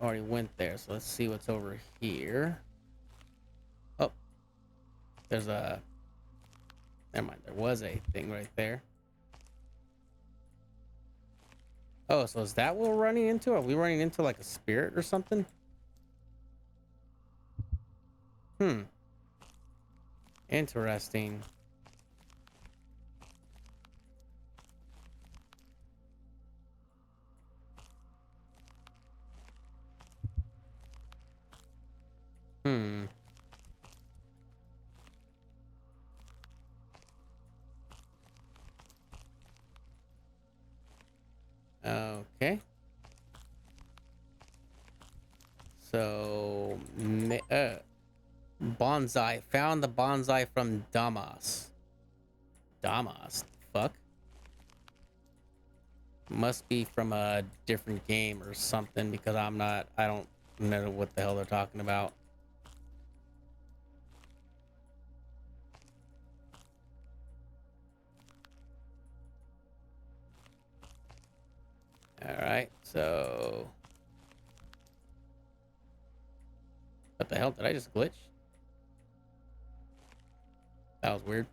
already went there, so let's see what's over here. Oh, there's a... Never mind, there was a thing right there. Oh, so is that what we're running into? Are we running into like a spirit or something? Interesting. Okay. So, bonsai. Found the bonsai from Damas. Damas? Fuck? Must be from a different game or something because I don't know what the hell they're talking about. Alright, so... What the hell? Did I just glitch? That was weird.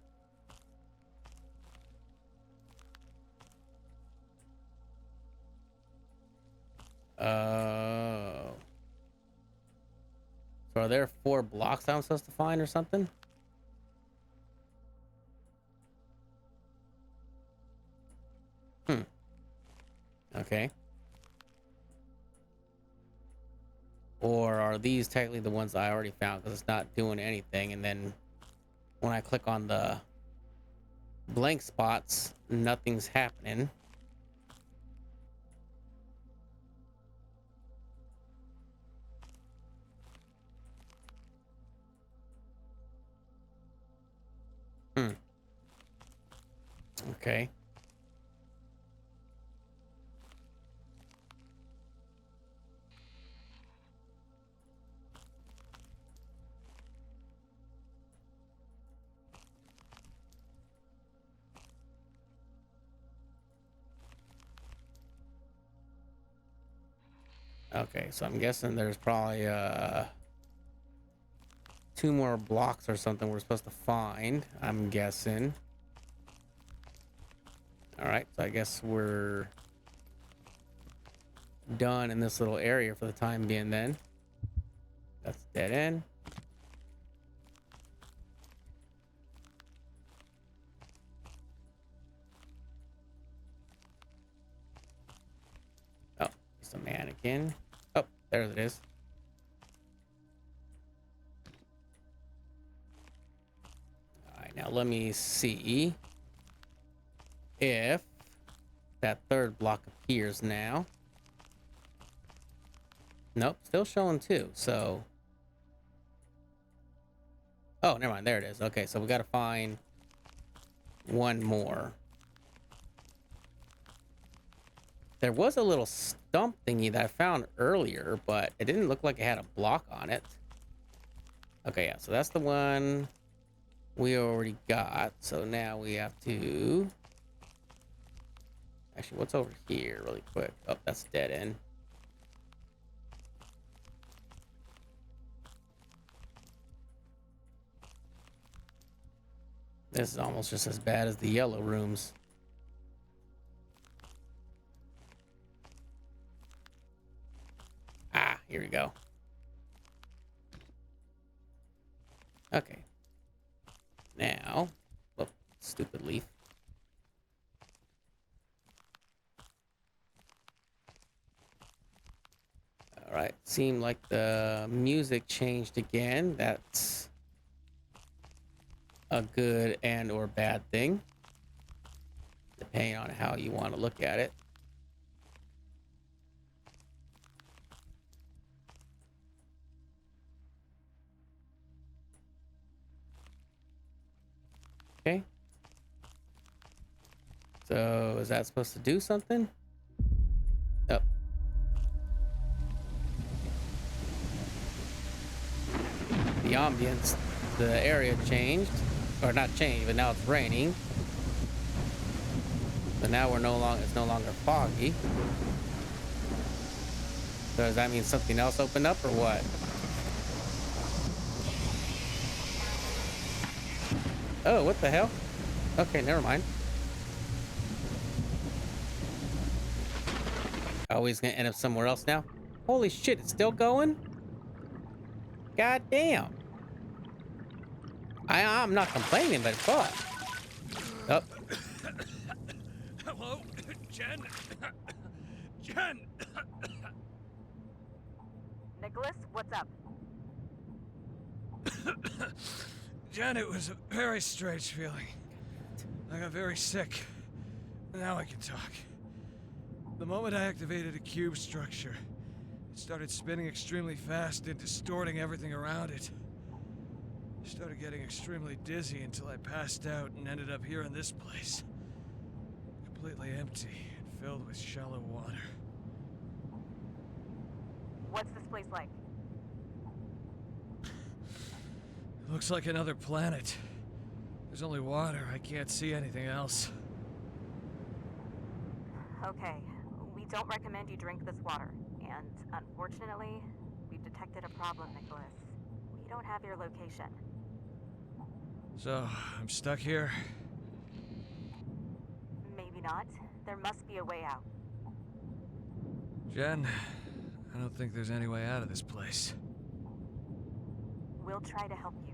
Oh. So are there 4 blocks I'm supposed to find or something? Okay. Or are these technically the ones I already found because it's not doing anything, and then when I click on the blank spots, nothing's happening. Okay. Okay, so I'm guessing there's probably 2 more blocks or something we're supposed to find, I'm guessing. Alright, so I guess we're done in this little area for the time being then. That's dead end. Oh, it's a mannequin. Oh, there it is. Alright, now let me see if that 3rd block appears now. Nope, still showing 2, so... Oh, never mind, there it is. Okay, so we gotta find 1 more. There was a little stump thingy that I found earlier, but it didn't look like it had a block on it. Okay, yeah, so that's the one we already got. So now we have to... Actually, what's over here really quick? Oh, that's dead end. This is almost just as bad as the yellow rooms. Ah, here we go. Okay. Now, oh, stupid leaf. All right, seemed like the music changed again. That's a good and or bad thing, depending on how you want to look at it. Okay. So is that supposed to do something? Oh. The ambience, the area changed. Or not changed, but now it's raining. But now it's no longer foggy. So does that mean something else opened up or what? Oh, what the hell? Okay, never mind. Oh, he's gonna end up somewhere else now? Holy shit, it's still going? God damn. I'm not complaining, but fuck. Oh. Hello? Jen? Jen! Nicholas, what's up? Jen, it was a very strange feeling. I got very sick. Now I can talk. The moment I activated a cube structure, it started spinning extremely fast and distorting everything around it. I started getting extremely dizzy until I passed out and ended up here in this place. Completely empty and filled with shallow water. What's this place like? It looks like another planet. There's only water. I can't see anything else. Okay, we don't recommend you drink this water. And unfortunately, we've detected a problem, Nicholas. We don't have your location. So, I'm stuck here? Maybe not. There must be a way out. Jen, I don't think there's any way out of this place. We'll try to help you.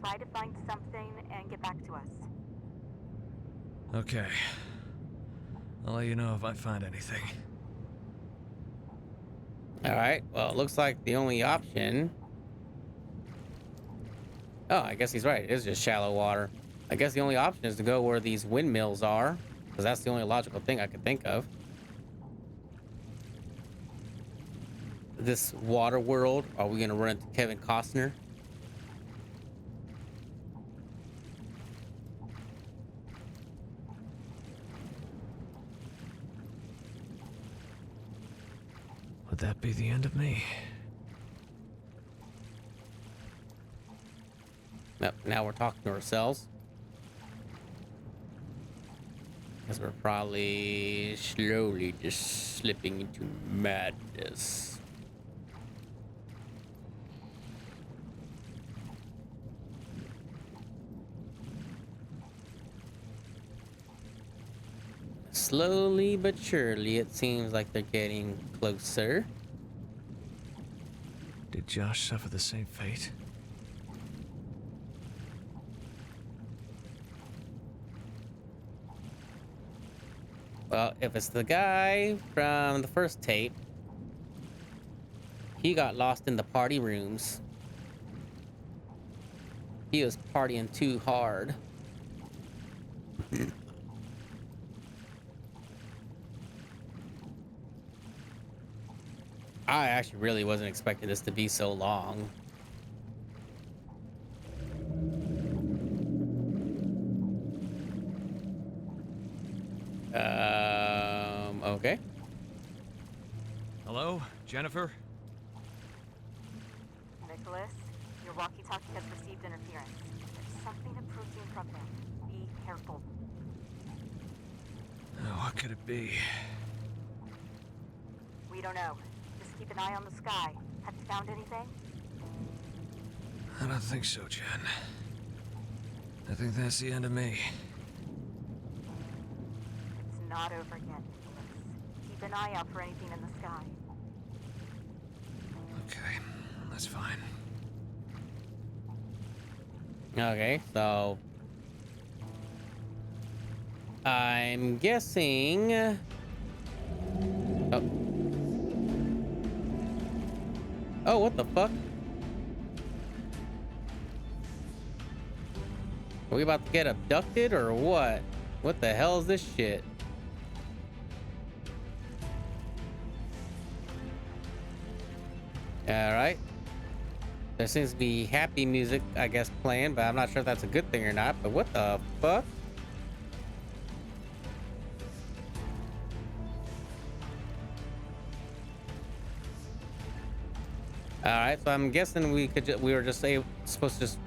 Try to find something and get back to us. Okay. I'll let you know if I find anything. All right. Well, it looks like the only option. Oh, I guess he's right. It is just shallow water. I guess the only option is to go where these windmills are, because that's the only logical thing I could think of. This water world. Are we gonna run into Kevin Costner? Would that be the end of me? Nope, now we're talking to ourselves. Because we're probably slowly just slipping into madness. Slowly but surely, it seems like they're getting closer. Did Josh suffer the same fate? Well, if it's the guy from the first tape, he got lost in the party rooms. He was partying too hard. I actually really wasn't expecting this to be so long. Okay. Hello, Jennifer? Nicholas, your walkie-talkie has received interference. There's something approaching from them. Be careful. What could it be? We don't know. Just keep an eye on the sky. Have you found anything? I don't think so, Jen. I think that's the end of me. It's not over yet, Nicholas. Keep an eye out for anything in the sky. Okay, that's fine. Okay, so I'm guessing. Oh. Oh, what the fuck? Are we about to get abducted or what? What the hell is this shit? Alright. There seems to be happy music, I guess, playing, but I'm not sure if that's a good thing or not. But what the fuck? Alright, so I'm guessing we were just supposed to just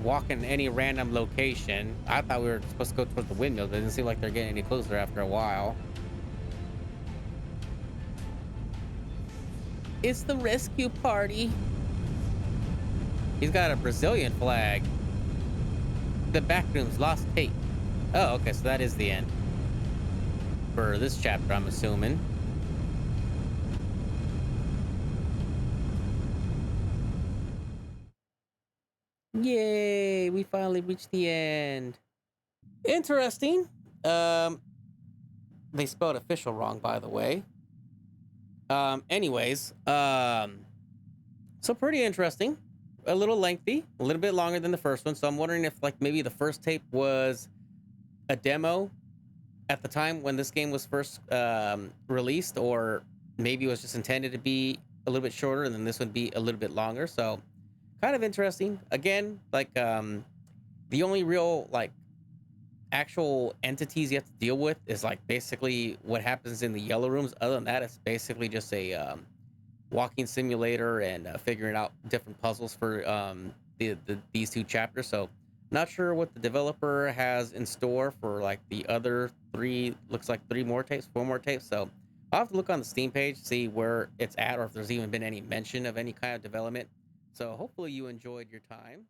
walk in any random location. I thought we were supposed to go towards the windmill, but it didn't seem like they're getting any closer after a while. It's the rescue party. He's got a Brazilian flag. The Backrooms lost tape. Oh, okay, so that is the end. For this chapter, I'm assuming. Yay, we finally reached the end. Interesting. They spelled official wrong, by the way. Anyways, so pretty interesting. A little lengthy, a little bit longer than the first one. So I'm wondering if like maybe the first tape was a demo at the time when this game was first released, or maybe it was just intended to be a little bit shorter and then this would be a little bit longer. So kind of interesting. Again, like the only real like actual entities you have to deal with is like basically what happens in the yellow rooms. Other than that, it's basically just a walking simulator and figuring out different puzzles for these two chapters. So not sure what the developer has in store for like the other three. Looks like 4 more tapes. So I'll have to look on the Steam page, see where it's at, or if there's even been any mention of any kind of development. So hopefully you enjoyed your time.